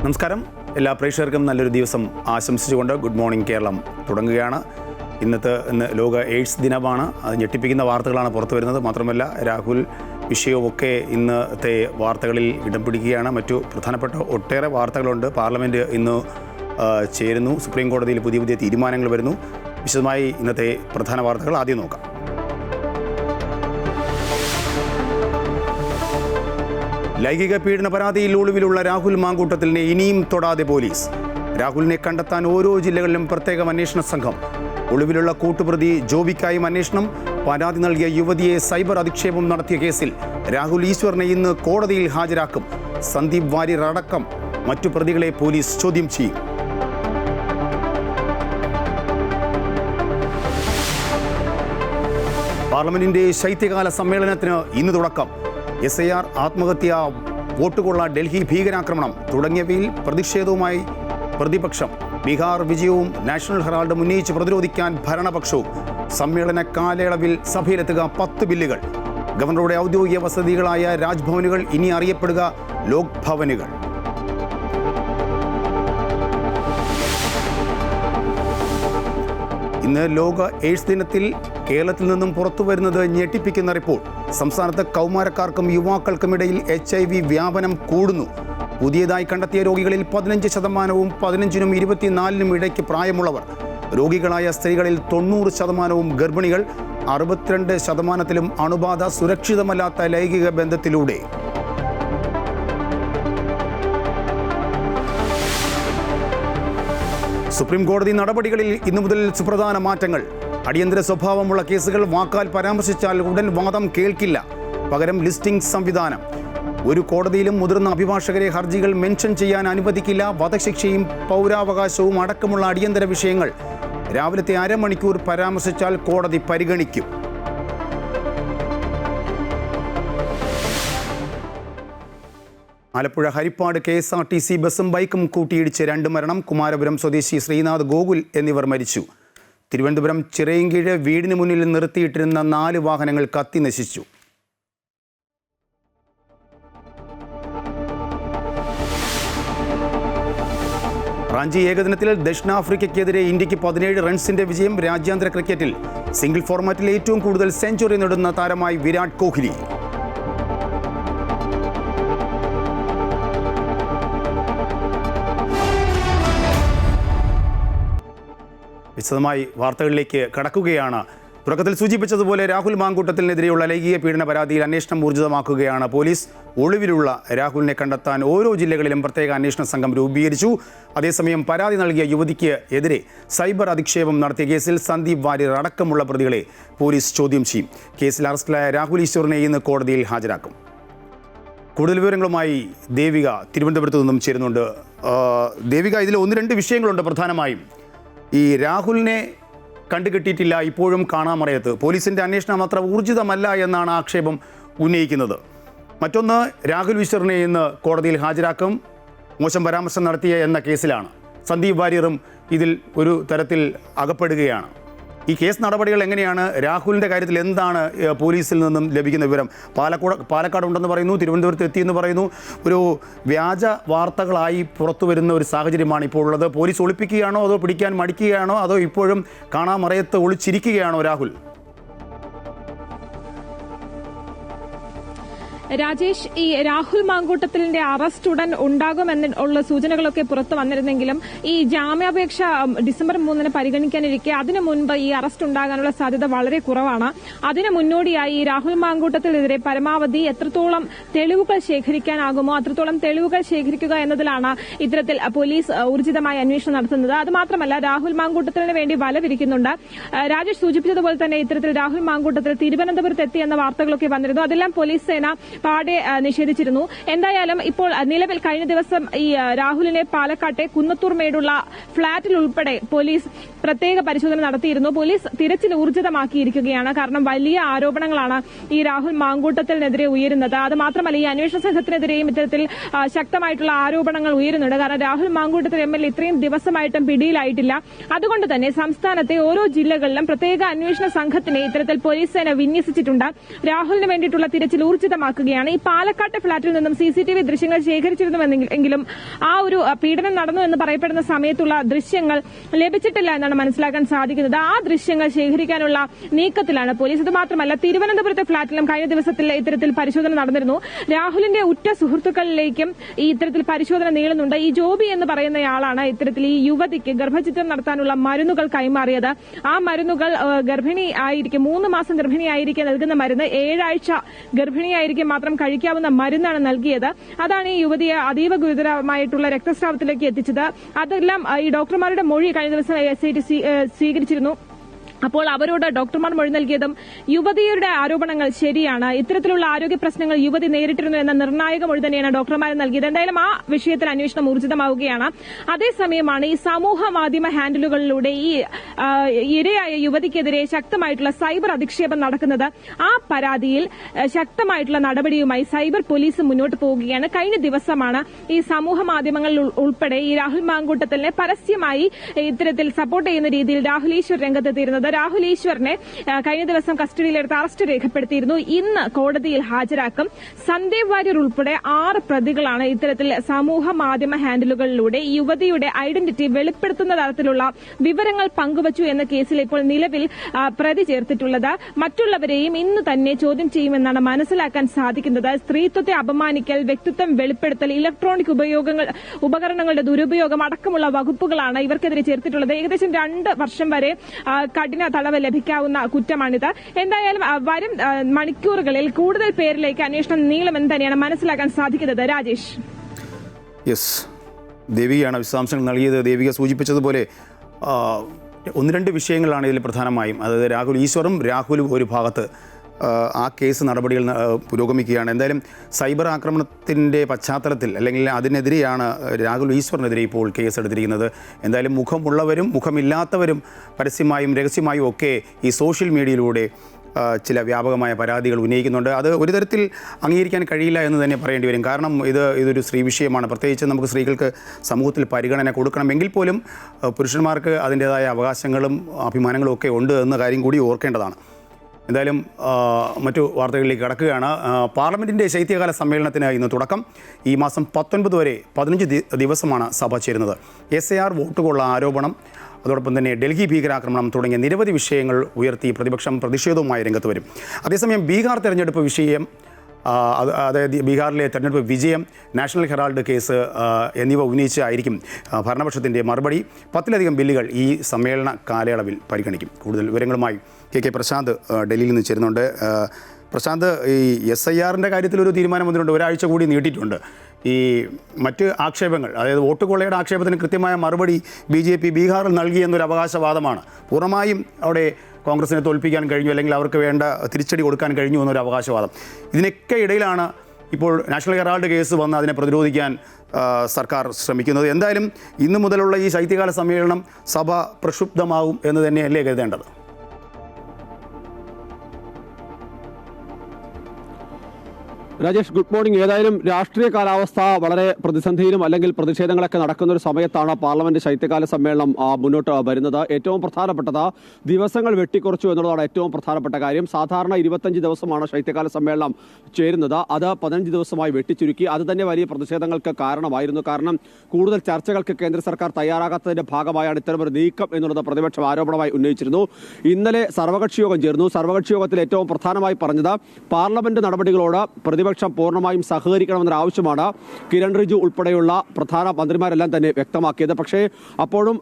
നമസ്കാരം. എല്ലാ പ്രേക്ഷകർക്കും നല്ലൊരു ദിവസം ആശംസിച്ചുകൊണ്ട് ഗുഡ് മോർണിംഗ് കേരളം തുടങ്ങുകയാണ്. ഇന്ന് ലോക എയ്ഡ്സ് ദിനമാണ്. അത് ഞെട്ടിപ്പിക്കുന്ന വാർത്തകളാണ് പുറത്തു വരുന്നത്. മാത്രമല്ല രാഹുൽ വിഷയവുമൊക്കെ ഇന്നത്തെ വാർത്തകളിൽ ഇടം പിടിക്കുകയാണ്. മറ്റു പ്രധാനപ്പെട്ട ഒട്ടേറെ വാർത്തകളുണ്ട്. പാർലമെൻറ്റ് ഇന്ന് ചേരുന്നു. സുപ്രീം കോടതിയിൽ പുതിയ തീരുമാനങ്ങൾ വരുന്നു. വിശദമായി ഇന്നത്തെ പ്രധാന വാർത്തകൾ ആദ്യം നോക്കാം. ലൈംഗിക പീഡന പരാതിയിൽ ഒളിവിലുള്ള രാഹുൽ മാങ്കൂട്ടത്തിലിനെ ഇനിയും തൊടാതെ പോലീസ്. രാഹുലിനെ കണ്ടെത്താൻ ഓരോ ജില്ലകളിലും പ്രത്യേകം അന്വേഷണ സംഘം. ഒളിവിലുള്ള കൂട്ടുപ്രതി ജോബിക്കായും അന്വേഷണം. പരാതി നൽകിയ യുവതിയെ സൈബർ അധിക്ഷേപം നടത്തിയ കേസിൽ രാഹുൽ ഈശ്വറിനെ ഇന്ന് കോടതിയിൽ ഹാജരാക്കും. സന്ദീപ് വാര്യർ അടക്കം മറ്റു പ്രതികളെ പോലീസ് ചോദ്യം ചെയ്യും. പാർലമെന്റിന്റെ ശൈത്യകാല സമ്മേളനത്തിന് ഇന്ന് തുടക്കം. SIR, ആത്മഹത്യ, വോട്ടുകൊള്ള, ഡൽഹി ഭീകരാക്രമണം തുടങ്ങിയവയിൽ പ്രതിഷേധവുമായി പ്രതിപക്ഷം. ബീഹാർ വിജയവും നാഷണൽ ഹെറാൾഡ് ഉന്നയിച്ച് പ്രതിരോധിക്കാൻ ഭരണപക്ഷവും. സമ്മേളന കാലയളവിൽ സഭയിലെത്തുക 10 ബില്ലുകൾ. ഗവർണറുടെ ഔദ്യോഗിക വസതികളായ രാജ്ഭവനുകൾ ഇനി അറിയപ്പെടുക ലോക് ഭവനുകൾ. ഇന്ന് ലോക എയ്ഡ്സ് ദിനത്തിൽ കേരളത്തിൽ നിന്നും പുറത്തു വരുന്നത് ഞെട്ടിപ്പിക്കുന്ന റിപ്പോർട്ട്. സംസ്ഥാനത്ത് കൗമാരക്കാർക്കും യുവാക്കൾക്കുമിടയിൽ HIV വ്യാപനം കൂടുന്നു. പുതിയതായി കണ്ടെത്തിയ രോഗികളിൽ 15%, 15-നും 24-നും ഇടയ്ക്ക് പ്രായമുള്ളവർ. രോഗികളായ സ്ത്രീകളിൽ 90% ഗർഭിണികൾ. 62%-ലും അണുബാധ സുരക്ഷിതമല്ലാത്ത ലൈംഗിക ബന്ധത്തിലൂടെ. സുപ്രീം കോടതി നടപടികളിൽ ഇന്നു മുതൽ സുപ്രധാന മാറ്റങ്ങൾ. അടിയന്തര സ്വഭാവമുള്ള കേസുകൾ വാക്കാൽ പരാമർശിച്ചാൽ ഉടൻ വാദം കേൾക്കില്ല. പകരം ലിസ്റ്റിംഗ് സംവിധാനം. ഒരു കോടതിയിലും മുതിർന്ന അഭിഭാഷകരെ ഹർജികൾ മെൻഷൻ ചെയ്യാൻ അനുവദിക്കില്ല. വധശിക്ഷയും പൗരാവകാശവും അടക്കമുള്ള അടിയന്തര വിഷയങ്ങൾ രാവിലത്തെ അരമണിക്കൂർ പരാമർശിച്ചാൽ കോടതി പരിഗണിക്കും. ആലപ്പുഴ ഹരിപ്പാട് KSRTC ബസും ബൈക്കും കൂട്ടിയിടിച്ച് 2 മരണം. കുമാരപുരം സ്വദേശി ശ്രീനാഥ് ഗോകുൽ എന്നിവർ മരിച്ചു. തിരുവനന്തപുരം ചിറയൻകീഴ് വീടിന് മുന്നിൽ നിർത്തിയിട്ടിരുന്ന 4 വാഹനങ്ങൾ കത്തി നശിച്ചു. റാഞ്ചി ഏകദിനത്തിൽ ദക്ഷിണാഫ്രിക്കയ്ക്കെതിരെ ഇന്ത്യക്ക് 17 റൺസിന്റെ വിജയം. രാജ്യാന്തര ക്രിക്കറ്റിൽ സിംഗിൾ ഫോർമാറ്റിൽ ഏറ്റവും കൂടുതൽ സെഞ്ചുറി നേടുന്ന താരമായി വിരാട് കോഹ്ലി. വിശദമായി വാർത്തകളിലേക്ക് കടക്കുകയാണ്. തുടക്കത്തിൽ സൂചിപ്പിച്ചതുപോലെ രാഹുൽ മാങ്കൂട്ടത്തിനെതിരെയുള്ള ലൈംഗിക പീഡന പരാതിയിൽ അന്വേഷണം ഊർജിതമാക്കുകയാണ് പോലീസ്. ഒളിവിലുള്ള രാഹുലിനെ കണ്ടെത്താൻ ഓരോ ജില്ലകളിലും പ്രത്യേക അന്വേഷണ സംഘം രൂപീകരിച്ചു. അതേസമയം പരാതി നൽകിയ യുവതിക്ക് എതിരെ സൈബർ അധിക്ഷേപം നടത്തിയ കേസിൽ സന്ദീപ് വാര്യർ അടക്കമുള്ള പ്രതികളെ പോലീസ് ചോദ്യം ചെയ്യും. കേസിൽ അറസ്റ്റിലായ രാഹുൽ ഈശ്വറിനെ ഇന്ന് കോടതിയിൽ ഹാജരാക്കും. കൂടുതൽ വിവരങ്ങളുമായി ദേവിക തിരുവനന്തപുരത്ത് നിന്നും ചേരുന്നുണ്ട്. ദേവിക, ഇതിൽ 1-2 വിഷയങ്ങളുണ്ട് പ്രധാനമായും. ഈ രാഹുലിനെ കണ്ടുകിട്ടിയിട്ടില്ല, ഇപ്പോഴും കാണാമറയത്ത്. പോലീസിൻ്റെ അന്വേഷണം അത്ര ഊർജിതമല്ല എന്നാണ് ആക്ഷേപം ഉന്നയിക്കുന്നത്. മറ്റൊന്ന്, രാഹുൽ ഈശ്വറിനെ ഇന്ന് കോടതിയിൽ ഹാജരാക്കും. മോശം പരാമർശം നടത്തിയ എന്ന കേസിലാണ്. സന്ദീപ് വാര്യറും ഇതിൽ ഒരു തരത്തിൽ അകപ്പെടുകയാണ്. ഈ കേസ് നടപടികൾ എങ്ങനെയാണ്? രാഹുലിൻ്റെ കാര്യത്തിൽ എന്താണ് പോലീസിൽ നിന്നും ലഭിക്കുന്ന വിവരം? പാലക്കാട് ഉണ്ടെന്ന് പറയുന്നു, തിരുവനന്തപുരത്ത് എത്തിയെന്ന് പറയുന്നു. ഒരു വ്യാജ വാർത്തകളായി പുറത്തു വരുന്ന ഒരു സാഹചര്യമാണ് ഇപ്പോൾ ഉള്ളത്. പോലീസ് ഒളിപ്പിക്കുകയാണോ, അതോ പിടിക്കാൻ മടിക്കുകയാണോ, അതോ ഇപ്പോഴും കാണാമറയത്ത് ഒളിച്ചിരിക്കുകയാണോ രാഹുൽ? രാജേഷ്, ഈ രാഹുൽ മാങ്കൂട്ടത്തിലിന്റെ അറസ്റ്റ് ഉടൻ ഉണ്ടാകുമെന്നുള്ള സൂചനകളൊക്കെ പുറത്തു വന്നിരുന്നെങ്കിലും ഈ ജാമ്യാപേക്ഷ ഡിസംബർ 3-ന് പരിഗണിക്കാനിരിക്കെ അതിനു മുൻപ് ഈ അറസ്റ്റ് ഉണ്ടാകാനുള്ള സാധ്യത വളരെ കുറവാണ്. അതിന് മുന്നോടിയായി ഈ രാഹുൽ മാങ്കൂട്ടത്തിനെതിരെ പരമാവധി എത്രത്തോളം തെളിവുകൾ ശേഖരിക്കാനാകുമോ അത്രത്തോളം തെളിവുകൾ ശേഖരിക്കുക എന്നതിലാണ് ഇത്തരത്തിൽ പോലീസ് ഊർജിതമായ അന്വേഷണം നടത്തുന്നത്. അത് മാത്രമല്ല, രാഹുൽ മാങ്കൂട്ടത്തിന് വേണ്ടി വല വിരിക്കുന്നുണ്ട്. രാജേഷ് സൂചിപ്പിച്ചതുപോലെ തന്നെ ഇത്തരത്തിൽ രാഹുൽ മാങ്കൂട്ടത്തിൽ തിരുവനന്തപുരത്ത് എത്തിയെന്ന വാർത്തകളൊക്കെ വന്നിരുന്നു. അതെല്ലാം പോലീസ് സേന പാടെ നിഷേധിച്ചിരുന്നു. എന്തായാലും ഇപ്പോൾ നിലവിൽ കഴിഞ്ഞ ദിവസം ഈ രാഹുലിനെ പാലക്കാട്ടെ കുന്നത്തൂർമേടുള്ള ഫ്ളാറ്റിൽ ഉൾപ്പെടെ പോലീസ് പ്രത്യേക പരിശോധന നടത്തിയിരുന്നു. പോലീസ് തിരച്ചിൽ ഊർജിതമാക്കിയിരിക്കുകയാണ്. കാരണം വലിയ ആരോപണങ്ങളാണ് ഈ രാഹുൽ മാങ്കൂട്ടത്തിനെതിരെ ഉയരുന്നത്. അത് മാത്രമല്ല, ഈ അന്വേഷണ സംഘത്തിനെതിരെയും ഇത്തരത്തിൽ ശക്തമായിട്ടുള്ള ആരോപണങ്ങൾ ഉയരുന്നുണ്ട്. കാരണം രാഹുൽ മാങ്കൂട്ടത്തിൽ MLA ഇത്രയും ദിവസമായിട്ടും പിടിയിലായിട്ടില്ല. അതുകൊണ്ട് തന്നെ സംസ്ഥാനത്തെ ഓരോ ജില്ലകളിലും പ്രത്യേക അന്വേഷണ സംഘത്തിനെ ഇത്തരത്തിൽ പോലീസ് സേന വിന്യസിച്ചിട്ടുണ്ട്. രാഹുലിന് വേണ്ടിയിട്ടുള്ള തിരച്ചിൽ ഊർജിതമാക്കുക വരികയാണ്. ഈ പാലക്കാട്ടെ ഫ്ളാറ്റിൽ നിന്നും CCTV ദൃശ്യങ്ങൾ ശേഖരിച്ചിരുന്നുവെങ്കിലും ആ ഒരു പീഡനം നടന്നു എന്ന് പറയപ്പെടുന്ന സമയത്തുള്ള ദൃശ്യങ്ങൾ ലഭിച്ചിട്ടില്ല എന്നാണ് മനസ്സിലാക്കാൻ സാധിക്കുന്നത്. ആ ദൃശ്യങ്ങൾ ശേഖരിക്കാനുള്ള നീക്കത്തിലാണ് പോലീസ്. ഇത് മാത്രമല്ല, തിരുവനന്തപുരത്തെ ഫ്ളാറ്റിലും കഴിഞ്ഞ ദിവസത്തിൽ ഇത്തരത്തിൽ പരിശോധന നടന്നിരുന്നു. രാഹുലിന്റെ ഉറ്റ സുഹൃത്തുക്കളിലേക്കും ഈ ഇത്തരത്തിൽ പരിശോധന നീളുന്നുണ്ട്. ഈ ജോബി എന്ന് പറയുന്നയാളാണ് ഇത്തരത്തിൽ ഈ യുവതിക്ക് ഗർഭചിത്രം നടത്താനുള്ള മരുന്നുകൾ കൈമാറിയത്. ആ മരുന്നുകൾ ഗർഭിണി ആയിരിക്കും, 3 മാസം ഗർഭിണിയായിരിക്കെ നൽകുന്ന മരുന്ന് 7 ആഴ്ച ഗർഭിണിയായിരിക്കും മാത്രം കഴിക്കാവുന്ന മരുന്നാണ് നൽകിയത്. അതാണ് ഈ യുവതിയെ അതീവ ഗുരുതരമായിട്ടുള്ള രക്തസ്രാവത്തിലേക്ക് എത്തിച്ചത്. അതെല്ലാം ഈ ഡോക്ടർമാരുടെ മൊഴി കഴിഞ്ഞ ദിവസം SIT സ്വീകരിച്ചിരുന്നു. അപ്പോൾ അവരോട് ഡോക്ടർമാർ മൊഴി നൽകിയതും യുവതിയുടെ ആരോപണങ്ങൾ ശരിയാണ്, ഇത്തരത്തിലുള്ള ആരോഗ്യ പ്രശ്നങ്ങൾ യുവതി നേരിട്ടിരുന്നു എന്ന നിർണായക മൊഴി തന്നെയാണ് ഡോക്ടർമാർ നൽകിയത്. എന്തായാലും ആ വിഷയത്തിൽ അന്വേഷണം ഊർജിതമാവുകയാണ്. അതേസമയമാണ് ഈ സമൂഹ മാധ്യമ ഹാൻഡിലുകളിലൂടെ ഈ ഇരയായ യുവതിക്കെതിരെ ശക്തമായിട്ടുള്ള സൈബർ അധിക്ഷേപം നടക്കുന്നത്. ആ പരാതിയിൽ ശക്തമായിട്ടുള്ള നടപടിയുമായി സൈബർ പോലീസ് മുന്നോട്ട് പോവുകയാണ്. കഴിഞ്ഞ ദിവസമാണ് ഈ സമൂഹ മാധ്യമങ്ങളിൽ ഉൾപ്പെടെ ഈ രാഹുൽ മാങ്കൂട്ടത്തിനെ പരസ്യമായി ഇത്തരത്തിൽ സപ്പോർട്ട് ചെയ്യുന്ന രീതിയിൽ രാഹുൽ ഈശ്വർ രംഗത്തെത്തിയിരുന്നത്. രാഹുൽ ഈശ്വറിനെ കഴിഞ്ഞ ദിവസം കസ്റ്റഡിയിലെടുത്ത് അറസ്റ്റ് രേഖപ്പെടുത്തിയിരുന്നു. ഇന്ന് കോടതിയിൽ ഹാജരാക്കും. സന്ദീപ് വാര്യർ ഉൾപ്പെടെ 6 പ്രതികളാണ് ഇത്തരത്തിൽ സമൂഹ മാധ്യമ ഹാൻഡിലുകളിലൂടെ യുവതിയുടെ ഐഡന്റിറ്റി വെളിപ്പെടുത്തുന്ന തരത്തിലുള്ള വിവരങ്ങൾ പങ്കുവച്ചു എന്ന കേസിൽ ഇപ്പോൾ നിലവിൽ പ്രതി ചേർത്തിട്ടുള്ളത്. മറ്റുള്ളവരെയും ഇന്ന് തന്നെ ചോദ്യം ചെയ്യുമെന്നാണ് മനസ്സിലാക്കാൻ സാധിക്കുന്നത്. സ്ത്രീത്വത്തെ അപമാനിക്കൽ, വ്യക്തിത്വം വെളിപ്പെടുത്തൽ, ഇലക്ട്രോണിക് ഉപകരണങ്ങളുടെ ദുരുപയോഗം അടക്കമുള്ള വകുപ്പുകളാണ് ഇവർക്കെതിരെ ചേർത്തിട്ടുള്ളത്. ഏകദേശം 2 വർഷം വരെ കഠിന തടവ് ലഭിക്കാവുന്ന കുറ്റമാണിത്. എന്തായാലും വരും മണിക്കൂറുകളിൽ കൂടുതൽ പേരിലേക്ക് അന്വേഷണം നീളുമെന്ന് തന്നെയാണ് മനസ്സിലാക്കാൻ സാധിക്കുന്നത്. രാജേഷ്. യെസ്, ദേവികയാണ് വിശദാംശങ്ങൾ നൽകിയത്. ദേവിക സൂചിപ്പിച്ചതുപോലെ 1-2 വിഷയങ്ങളാണ് ഇതിൽ പ്രധാനമായും. അതായത് രാഹുൽ ഈശ്വറും രാഹുലും ഒരു ഭാഗത്ത് ആ കേസ് നടപടികൾ പുരോഗമിക്കുകയാണ്. എന്തായാലും സൈബർ ആക്രമണത്തിൻ്റെ പശ്ചാത്തലത്തിൽ അല്ലെങ്കിൽ അതിനെതിരെയാണ് രാഹുൽ ഈശ്വറിനെതിരെ ഇപ്പോൾ കേസെടുത്തിരിക്കുന്നത്. എന്തായാലും മുഖമുള്ളവരും മുഖമില്ലാത്തവരും പരസ്യമായും രഹസ്യമായും ഒക്കെ ഈ സോഷ്യൽ മീഡിയയിലൂടെ ചില വ്യാപകമായ പരാതികൾ ഉന്നയിക്കുന്നുണ്ട്. അത് ഒരു തരത്തിൽ അംഗീകരിക്കാൻ കഴിയില്ല എന്ന് തന്നെ പറയേണ്ടി വരും. കാരണം ഇതൊരു സ്ത്രീ വിഷയമാണ്. പ്രത്യേകിച്ച് നമുക്ക് സ്ത്രീകൾക്ക് സമൂഹത്തിൽ പരിഗണന കൊടുക്കണമെങ്കിൽ പോലും പുരുഷന്മാർക്ക് അതിൻ്റേതായ അവകാശങ്ങളും അഭിമാനങ്ങളും ഒക്കെ ഉണ്ട് എന്ന കാര്യം കൂടി ഓർക്കേണ്ടതാണ്. എന്തായാലും മറ്റു വാർത്തകളിലേക്ക് കടക്കുകയാണ്. പാർലമെൻറ്റിൻ്റെ ശൈത്യകാല സമ്മേളനത്തിന് ഇന്ന് തുടക്കം. ഈ മാസം 19 വരെ 15 ദിവസമാണ് സഭ ചേരുന്നത്. SIR വോട്ടുകളുള്ള ആരോപണം, അതോടൊപ്പം തന്നെ ഡൽഹി ഭീകരാക്രമണം തുടങ്ങിയ നിരവധി വിഷയങ്ങൾ ഉയർത്തി പ്രതിപക്ഷം പ്രതിഷേധവുമായി രംഗത്ത് വരും. അതേസമയം ബീഹാർ തെരഞ്ഞെടുപ്പ് വിഷയം, അതായത് ബീഹാറിലെ തെരഞ്ഞെടുപ്പ് വിജയം, നാഷണൽ ഹെറാൾഡ് കേസ് എന്നിവ ഉന്നയിച്ചായിരിക്കും ഭരണപക്ഷത്തിൻ്റെ മറുപടി. 10ലധികം ബില്ലുകൾ ഈ സമ്മേളന കാലയളവിൽ പരിഗണിക്കും. കൂടുതൽ വിവരങ്ങളുമായി KK പ്രശാന്ത് ഡൽഹിയിൽ നിന്ന് ചേരുന്നുണ്ട്. പ്രശാന്ത്, ഈ SIRൻ്റെ കാര്യത്തിലൊരു തീരുമാനം വന്നിട്ടുണ്ട്, ഒരാഴ്ച കൂടി നീട്ടിയിട്ടുണ്ട്. ഈ മറ്റ് ആക്ഷേപങ്ങൾ, അതായത് വോട്ട് കൊള്ളയുടെ ആക്ഷേപത്തിന് കൃത്യമായ മറുപടി BJP ബീഹാറിൽ നൽകിയെന്നൊരു അവകാശവാദമാണ്. പൂർണ്ണമായും അവിടെ കോൺഗ്രസിനെ തോൽപ്പിക്കാൻ കഴിഞ്ഞു, അല്ലെങ്കിൽ അവർക്ക് വേണ്ട തിരിച്ചടി കൊടുക്കാൻ കഴിഞ്ഞു എന്നൊരു അവകാശവാദം. ഇതിനൊക്കെ ഇടയിലാണ് ഇപ്പോൾ നാഷണൽ ഹെറാൾഡ് കേസ് വന്ന് അതിനെ പ്രതിരോധിക്കാൻ സർക്കാർ ശ്രമിക്കുന്നത്. എന്തായാലും ഇന്നു മുതലുള്ള ഈ ശൈത്യകാല സമ്മേളനം സഭ പ്രക്ഷുബ്ധമാവും എന്ന് തന്നെയല്ലേ കരുതേണ്ടത്? Rajesh, good morning. ഏതായാലും രാഷ്ട്രീയ കാലാവസ്ഥ വളരെ പ്രതിസന്ധിയിലും അല്ലെങ്കിൽ പ്രതിഷേധങ്ങളൊക്കെ നടക്കുന്ന ഒരു സമയത്താണ് പാർലമെന്റ് ശൈത്യകാല സമ്മേളനം മുന്നോട്ട് വരുന്നത്. ഏറ്റവും പ്രധാനപ്പെട്ടത് ദിവസങ്ങൾ വെട്ടിക്കുറച്ചു എന്നുള്ളതാണ് ഏറ്റവും പ്രധാനപ്പെട്ട കാര്യം. സാധാരണ 25 ദിവസമാണ് ശൈത്യകാല സമ്മേളനം ചേരുന്നത്. അത് 15 ദിവസമായി വെട്ടിച്ചുരുക്കി. അത് തന്നെ വലിയ പ്രതിഷേധങ്ങൾക്ക് കാരണമായിരുന്നു. കാരണം കൂടുതൽ ചർച്ചകൾക്ക് കേന്ദ്ര സർക്കാർ തയ്യാറാകാത്തതിന്റെ ഭാഗമായാണ് ഇത്തരമൊരു നീക്കം എന്നുള്ളത് പ്രതിപക്ഷം ആരോപണമായി ഉന്നയിച്ചിരുന്നു. ഇന്നലെ സർവകക്ഷി യോഗം ചേർന്നു. സർവകക്ഷി യോഗത്തിൽ ഏറ്റവും പ്രധാനമായി പറഞ്ഞത് പാർലമെന്റ് നടപടികളോട് പ്രതിപക്ഷം പൂർണ്ണമായും സഹകരിക്കണമെന്നൊരു ആവശ്യമാണ് കിരൺ റിജു ഉൾപ്പെടെയുള്ള പ്രധാന മന്ത്രിമാരെല്ലാം തന്നെ വ്യക്തമാക്കിയത്. പക്ഷേ അപ്പോഴും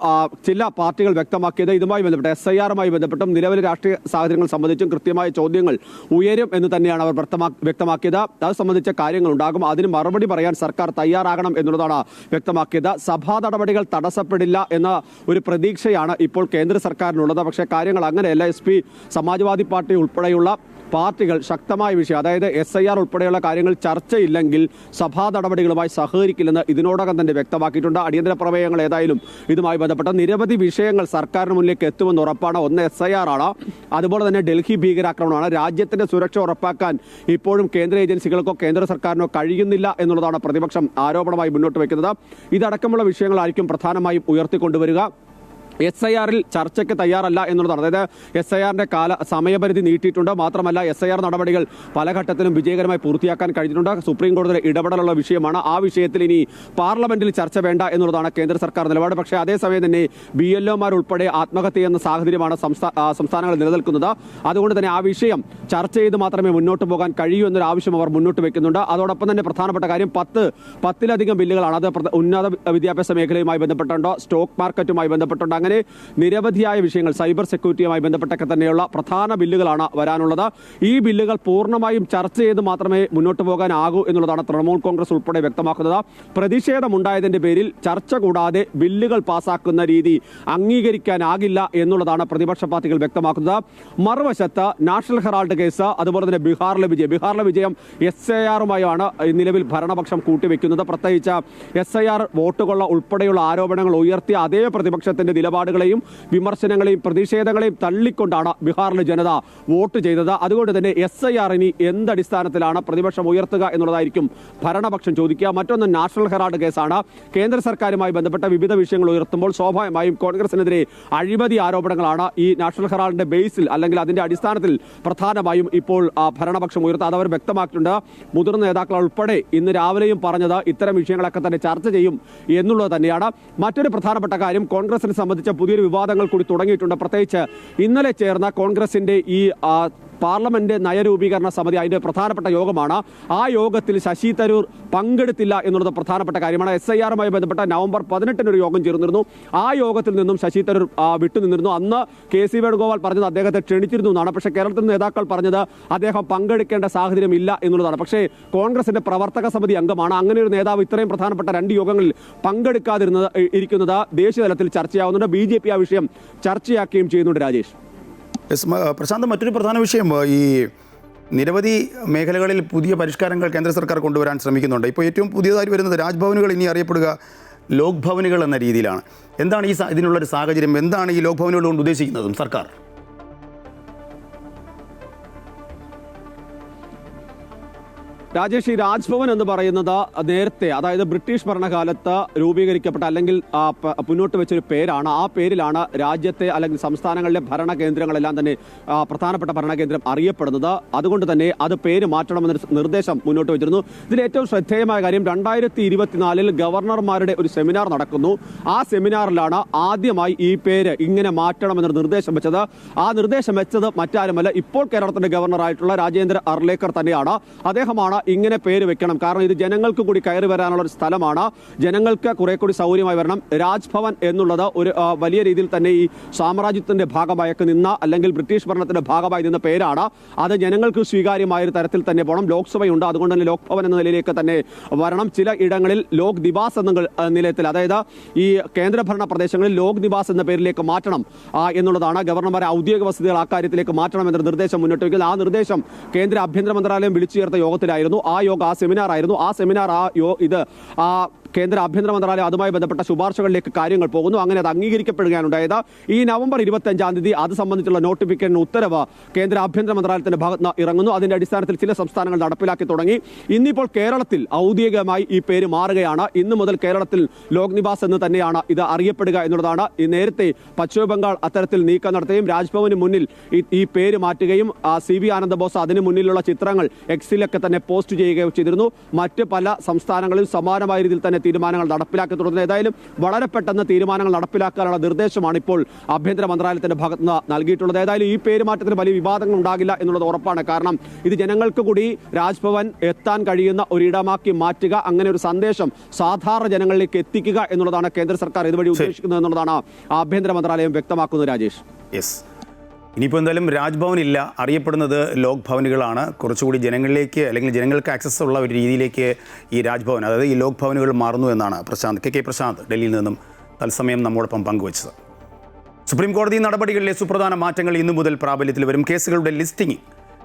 ചില പാർട്ടികൾ വ്യക്തമാക്കിയത് ഇതുമായി ബന്ധപ്പെട്ട് SIRമായി ബന്ധപ്പെട്ടും നിലവിലെ രാഷ്ട്രീയ സാഹചര്യങ്ങൾ സംബന്ധിച്ചും കൃത്യമായ ചോദ്യങ്ങൾ ഉയരും എന്ന് തന്നെയാണ് അവർ വ്യക്തമാക്കിയത്. അത് സംബന്ധിച്ച കാര്യങ്ങൾ ഉണ്ടാകും, അതിന് മറുപടി പറയാൻ സർക്കാർ തയ്യാറാകണം എന്നുള്ളതാണ് വ്യക്തമാക്കിയത്. സഭാ നടപടികൾ തടസ്സപ്പെടില്ല എന്ന ഒരു പ്രതീക്ഷയാണ് ഇപ്പോൾ കേന്ദ്ര സർക്കാരിനുള്ളത്. പക്ഷേ കാര്യങ്ങൾ അങ്ങനെയല്ല. SP, സമാജ്വാദി പാർട്ടി ഉൾപ്പെടെയുള്ള പാർട്ടികൾ ശക്തമായ വിഷയം, അതായത് SIR ഉൾപ്പെടെയുള്ള കാര്യങ്ങൾ ചർച്ചയില്ലെങ്കിൽ സഭാ നടപടികളുമായി സഹകരിക്കില്ലെന്ന് ഇതിനോടകം തന്നെ വ്യക്തമാക്കിയിട്ടുണ്ട്. അടിയന്തര പ്രമേയങ്ങൾ ഏതായാലും ഇതുമായി ബന്ധപ്പെട്ട നിരവധി വിഷയങ്ങൾ സർക്കാരിന് മുന്നിലേക്ക് എത്തുമെന്ന് ഉറപ്പാണ്. ഒന്ന് SIR ആണ്, അതുപോലെ തന്നെ ഡൽഹി ഭീകരാക്രമണമാണ്. രാജ്യത്തിന്റെ സുരക്ഷ ഉറപ്പാക്കാൻ ഇപ്പോഴും കേന്ദ്ര ഏജൻസികൾക്കോ കേന്ദ്ര സർക്കാരിനോ കഴിയുന്നില്ല എന്നുള്ളതാണ് പ്രതിപക്ഷം ആരോപണമായി മുന്നോട്ട് വയ്ക്കുന്നത്. ഇതടക്കമുള്ള വിഷയങ്ങളായിരിക്കും പ്രധാനമായും ഉയർത്തിക്കൊണ്ടുവരിക. SIR-ൽ ചർച്ചയ്ക്ക് തയ്യാറല്ല എന്നുള്ളതാണ്. അതായത് SIR-ന്റെ സമയപരിധി നീട്ടിയിട്ടുണ്ട്. മാത്രമല്ല SIR നടപടികൾ പല ഘട്ടത്തിലും വിജയകരമായി പൂർത്തിയാക്കാൻ കഴിഞ്ഞിട്ടുണ്ട്. സുപ്രീം കോടതിയുടെ ഇടപെടലുള്ള വിഷയമാണ്. ആ വിഷയത്തിൽ ഇനി പാർലമെന്റിൽ ചർച്ച വേണ്ട എന്നുള്ളതാണ് കേന്ദ്ര സർക്കാർ നിലപാട്. പക്ഷേ അതേസമയം തന്നെ BLO-മാർ ഉൾപ്പെടെ ആത്മഹത്യ ചെയ്യുന്ന സാഹചര്യമാണ് സംസ്ഥാനങ്ങൾ നിലനിൽക്കുന്നത്. അതുകൊണ്ട് തന്നെ ആ വിഷയം ചർച്ച ചെയ്ത് മാത്രമേ മുന്നോട്ട് പോകാൻ കഴിയൂ എന്നൊരു ആവശ്യം അവർ മുന്നോട്ട് വെക്കുന്നുണ്ട്. അതോടൊപ്പം തന്നെ പ്രധാനപ്പെട്ട കാര്യം 10-ലധികം ബില്ലുകളാണ്. അത് ഉന്നത വിദ്യാഭ്യാസ മേഖലയുമായി ബന്ധപ്പെട്ടുണ്ടോ, സ്റ്റോക്ക് മാർക്കറ്റുമായി ബന്ധപ്പെട്ടുണ്ടോ, അങ്ങനെ നിരവധിയായ വിഷയങ്ങൾ, സൈബർ സെക്യൂരിറ്റിയുമായി ബന്ധപ്പെട്ടൊക്കെ തന്നെയുള്ള പ്രധാന ബില്ലുകളാണ് വരാനുള്ളത്. ഈ ബില്ലുകൾ പൂർണ്ണമായും ചർച്ച ചെയ്ത് മാത്രമേ മുന്നോട്ട് പോകാനാകൂ എന്നുള്ളതാണ് തൃണമൂൽ കോൺഗ്രസ് ഉൾപ്പെടെ വ്യക്തമാക്കുന്നത്. പ്രതിഷേധമുണ്ടായതിന്റെ പേരിൽ ചർച്ച കൂടാതെ ബില്ലുകൾ പാസാക്കുന്ന രീതി അംഗീകരിക്കാനാകില്ല എന്നുള്ളതാണ് പ്രതിപക്ഷ പാർട്ടികൾ വ്യക്തമാക്കുന്നത്. മറുവശത്ത് നാഷണൽ ഹെറാൾഡ് കേസ്, അതുപോലെ തന്നെ ബീഹാറിലെ വിജയം SIR-ുമായാണ് നിലവിൽ ഭരണപക്ഷം കൂട്ടിവെക്കുന്നത്. പ്രത്യേകിച്ച് SIR വോട്ടുകൊള്ള ഉൾപ്പെടെയുള്ള ആരോപണങ്ങൾ ഉയർത്തിയ അതേ പ്രതിപക്ഷത്തിന്റെ നിലപാടുകളെയും വിമർശനങ്ങളെയും പ്രതിഷേധങ്ങളെയും തള്ളിക്കൊണ്ടാണ് ബീഹാറിലെ ജനത വോട്ട് ചെയ്തത്. അതുകൊണ്ട് തന്നെ SIR ഇനി എന്തടിസ്ഥാനത്തിലാണ് പ്രതിപക്ഷം ഉയർത്തുക എന്നുള്ളതായിരിക്കും ഭരണപക്ഷം ചോദിക്കുക. മറ്റൊന്ന് നാഷണൽ ഹെറാൾഡ് കേസാണ്. കേന്ദ്ര സർക്കാരുമായി ബന്ധപ്പെട്ട വിവിധ വിഷയങ്ങൾ ഉയർത്തുമ്പോൾ സ്വാഭാവികമായും കോൺഗ്രസിനെതിരെ അഴിമതി ആരോപണങ്ങളാണ് ഈ നാഷണൽ ഹെറാൾഡിന്റെ ബേസിൽ അല്ലെങ്കിൽ അതിന്റെ അടിസ്ഥാനത്തിൽ പ്രധാനമായും ഇപ്പോൾ ഭരണപക്ഷം ഉയർത്തുക. അതവർ വ്യക്തമാക്കിയിട്ടുണ്ട്. മുതിർന്ന നേതാക്കൾ ഉൾപ്പെടെ ഇന്ന് രാവിലെയും പറഞ്ഞത് ഇത്തരം വിഷയങ്ങളൊക്കെ തന്നെ ചർച്ച ചെയ്യും എന്നുള്ളത് തന്നെയാണ്. മറ്റൊരു പ്രധാനപ്പെട്ട കാര്യം, കോൺഗ്രസിനെ സംബന്ധിച്ച പുതിയൊരു വിവാദങ്ങൾ കൂടി തുടങ്ങിയിട്ടുണ്ട്. പ്രത്യേകിച്ച് ഇന്നലെ ചേർന്ന കോൺഗ്രസിന്റെ ഈ പാർലമെന്റ് നയരൂപീകരണ സമിതി, അതിന്റെ പ്രധാനപ്പെട്ട യോഗമാണ്. ആ യോഗത്തിൽ ശശി തരൂർ പങ്കെടുത്തില്ല എന്നുള്ളത് പ്രധാനപ്പെട്ട കാര്യമാണ്. SIR-മായി ബന്ധപ്പെട്ട നവംബർ 18-ന് ഒരു യോഗം ചേർന്നിരുന്നു. ആ യോഗത്തിൽ നിന്നും ശശി തരൂർ വിട്ടുനിന്നിരുന്നു. അന്ന് KC വേണുഗോപാൽ പറഞ്ഞത് അദ്ദേഹത്തെ ക്ഷണിച്ചിരുന്നു എന്നാണ്. പക്ഷേ കേരളത്തിൽ നേതാക്കൾ പറഞ്ഞത് അദ്ദേഹം പങ്കെടുക്കേണ്ട സാഹചര്യം ഇല്ല എന്നുള്ളതാണ്. പക്ഷേ കോൺഗ്രസിന്റെ പ്രവർത്തക സമിതി അംഗമാണ്. അങ്ങനെ ഒരു നേതാവ് ഇത്രയും പ്രധാനപ്പെട്ട 2 യോഗങ്ങളിൽ ഇരിക്കുന്നത് ദേശീയ തലത്തിൽ ചർച്ചയാവുന്നുണ്ട്. BJP ആ വിഷയം ചർച്ചയാക്കുകയും ചെയ്യുന്നുണ്ട്. രാജേഷ്, പ്രശാന്ത്, മറ്റൊരു പ്രധാന വിഷയം, ഈ നിരവധി മേഖലകളിൽ പുതിയ പരിഷ്കാരങ്ങൾ കേന്ദ്ര സർക്കാർ കൊണ്ടുവരാൻ ശ്രമിക്കുന്നുണ്ട്. ഇപ്പോൾ ഏറ്റവും പുതിയതായി വരുന്നത് രാജ്ഭവനുകൾ ഇനി അറിയപ്പെടുക ലോക് ഭവനുകൾ എന്ന രീതിയിലാണ്. എന്താണ് ഇതിനുള്ളൊരു സാഹചര്യം? എന്താണ് ഈ ലോക് ഭവനുകൾ കൊണ്ട് ഉദ്ദേശിക്കുന്നതും സർക്കാർ? രാജേഷ്, ഈ രാജ്ഭവൻ എന്ന് പറയുന്നത് നേരത്തെ, അതായത് ബ്രിട്ടീഷ് ഭരണകാലത്ത് രൂപീകരിക്കപ്പെട്ട അല്ലെങ്കിൽ മുന്നോട്ട് വെച്ചൊരു പേരാണ്. ആ പേരിലാണ് രാജ്യത്തെ അല്ലെങ്കിൽ സംസ്ഥാനങ്ങളിലെ ഭരണകേന്ദ്രങ്ങളെല്ലാം തന്നെ പ്രധാനപ്പെട്ട ഭരണകേന്ദ്രം അറിയപ്പെടുന്നത്. അതുകൊണ്ട് തന്നെ അത് പേര് മാറ്റണമെന്നൊരു നിർദ്ദേശം മുന്നോട്ട് വെച്ചിരുന്നു. ഇതിൽ ഏറ്റവും ശ്രദ്ധേയമായ കാര്യം, 2024 ഗവർണർമാരുടെ ഒരു സെമിനാർ നടക്കുന്നു. ആ സെമിനാറിലാണ് ആദ്യമായി ഈ പേര് ഇങ്ങനെ മാറ്റണമെന്നൊരു നിർദ്ദേശം വെച്ചത്. ആ നിർദ്ദേശം വെച്ചത് മറ്റാരുമല്ല, ഇപ്പോൾ കേരളത്തിന്റെ ഗവർണറായിട്ടുള്ള രാജേന്ദ്ര അർലേക്കർ തന്നെയാണ്. അദ്ദേഹമാണ് ഇങ്ങനെ പേര് വെക്കണം, കാരണം ഇത് ജനങ്ങൾക്ക് കൂടി കയറി വരാനുള്ള ഒരു സ്ഥലമാണ്, ജനങ്ങൾക്ക് കുറെ കൂടി സൗകര്യമായി വരണം. രാജ്ഭവൻ എന്നുള്ളത് ഒരു വലിയ രീതിയിൽ തന്നെ ഈ സാമ്രാജ്യത്തിന്റെ ഭാഗമായൊക്കെ നിന്ന അല്ലെങ്കിൽ ബ്രിട്ടീഷ് ഭരണത്തിന്റെ ഭാഗമായി നിന്ന പേരാണ്. അത് ജനങ്ങൾക്ക് സ്വീകാര്യമായ ഒരു തരത്തിൽ തന്നെ പോകണം. ലോക്സഭയുണ്ട്, അതുകൊണ്ട് തന്നെ ലോക് ഭവൻ എന്ന നിലയിലേക്ക് തന്നെ വരണം. ചില ഇടങ്ങളിൽ ലോക് നിവാസ് എന്ന നിലയത്തിൽ, അതായത് ഈ കേന്ദ്രഭരണ പ്രദേശങ്ങളിൽ ലോക് നിവാസ് എന്ന പേരിലേക്ക് മാറ്റണം എന്നുള്ളതാണ്. ഗവർണർമാരെ ഔദ്യോഗിക വസതികൾ ആ കാര്യത്തിലേക്ക് മാറ്റണം എന്ന നിർദ്ദേശം മുന്നോട്ട് വയ്ക്കുന്നത്. ആ നിർദ്ദേശം കേന്ദ്ര ആഭ്യന്തര മന്ത്രാലയം വിളിച്ചു ചേർത്ത യോഗത്തിലായിരുന്നു. ആ സെമിനാർ ആയിരുന്നു. ആ സെമിനാർ കേന്ദ്ര ആഭ്യന്തര മന്ത്രാലയം അതുമായി ബന്ധപ്പെട്ട ശുപാർശകളിലേക്ക് കാര്യങ്ങൾ പോകുന്നു. അങ്ങനെ അത് അംഗീകരിക്കപ്പെടുകയാണ് ഉണ്ടായത്. ഈ നവംബർ 25-ാം തീയതി അത് സംബന്ധിച്ചുള്ള നോട്ടിഫിക്കേഷൻ ഉത്തരവ് കേന്ദ്ര ആഭ്യന്തര മന്ത്രാലയത്തിന്റെ ഭാഗത്ത് നിന്ന് ഇറങ്ങുന്നു. അതിന്റെ അടിസ്ഥാനത്തിൽ ചില സംസ്ഥാനങ്ങൾ നടപ്പിലാക്കി തുടങ്ങി. ഇന്നിപ്പോൾ കേരളത്തിൽ ഔദ്യോഗികമായി ഈ പേര് മാറുകയാണ്. ഇന്നു മുതൽ കേരളത്തിൽ ലോക് നിവാസ് എന്ന് തന്നെയാണ് ഇത് അറിയപ്പെടുക എന്നുള്ളതാണ്. നേരത്തെ പശ്ചിമ ബംഗാൾ അത്തരത്തിൽ നീക്കം നടത്തുകയും രാജ്ഭവന് മുന്നിൽ ഈ പേര് മാറ്റുകയും CB ആനന്ദബോസ് അതിന് മുന്നിലുള്ള ചിത്രങ്ങൾ എക്സിലൊക്കെ തന്നെ പോസ്റ്റ് ചെയ്യുകയും ചെയ്തിരുന്നു. മറ്റ് പല സംസ്ഥാനങ്ങളിലും സമാനമായ രീതിയിൽ തന്നെ തീരുമാനങ്ങൾ നടപ്പിലാക്കി തുടങ്ങുന്നത്. ഏതായാലും വളരെ പെട്ടെന്ന് തീരുമാനങ്ങൾ നടപ്പിലാക്കാനുള്ള നിർദ്ദേശമാണ് ഇപ്പോൾ ആഭ്യന്തര മന്ത്രാലയത്തിന്റെ ഭാഗത്ത് നിന്ന് നൽകിയിട്ടുള്ളത്. ഏതായാലും ഈ പേരുമാറ്റത്തിന് വലിയ വിവാദങ്ങൾ ഉണ്ടാകില്ല എന്നുള്ളത് ഉറപ്പാണ്. കാരണം ഇത് ജനങ്ങൾക്ക് കൂടി രാജ്ഭവൻ എത്താൻ കഴിയുന്ന ഒരിടമാക്കി മാറ്റുക, അങ്ങനെ ഒരു സന്ദേശം സാധാരണ ജനങ്ങളിലേക്ക് എത്തിക്കുക എന്നുള്ളതാണ് കേന്ദ്ര സർക്കാർ ഇതുവഴി ഉദ്ദേശിക്കുന്നത് എന്നുള്ളതാണ് ആഭ്യന്തര മന്ത്രാലയം വ്യക്തമാക്കുന്നത്. രാജേഷ്, യെസ്, ഇനിയിപ്പോൾ എന്തായാലും രാജ്ഭവൻ ഇല്ല, അറിയപ്പെടുന്നത് ലോക് ഭവനുകളാണ്. കുറച്ചുകൂടി ജനങ്ങളിലേക്ക് അല്ലെങ്കിൽ ജനങ്ങൾക്ക് ആക്സസ് ഉള്ള ഒരു രീതിയിലേക്ക് ഈ രാജ്ഭവൻ, അതായത് ഈ ലോക് ഭവനുകൾ മാറുന്നു എന്നാണ് കെ പ്രശാന്ത് ഡൽഹിയിൽ നിന്നും തത്സമയം നമ്മോടൊപ്പം പങ്കുവച്ചത്. സുപ്രീം കോടതി നടപടികളിലെ സുപ്രധാന മാറ്റങ്ങൾ ഇന്നു മുതൽ പ്രാബല്യത്തിൽ വരും. കേസുകളുടെ ലിസ്റ്റിംഗ്,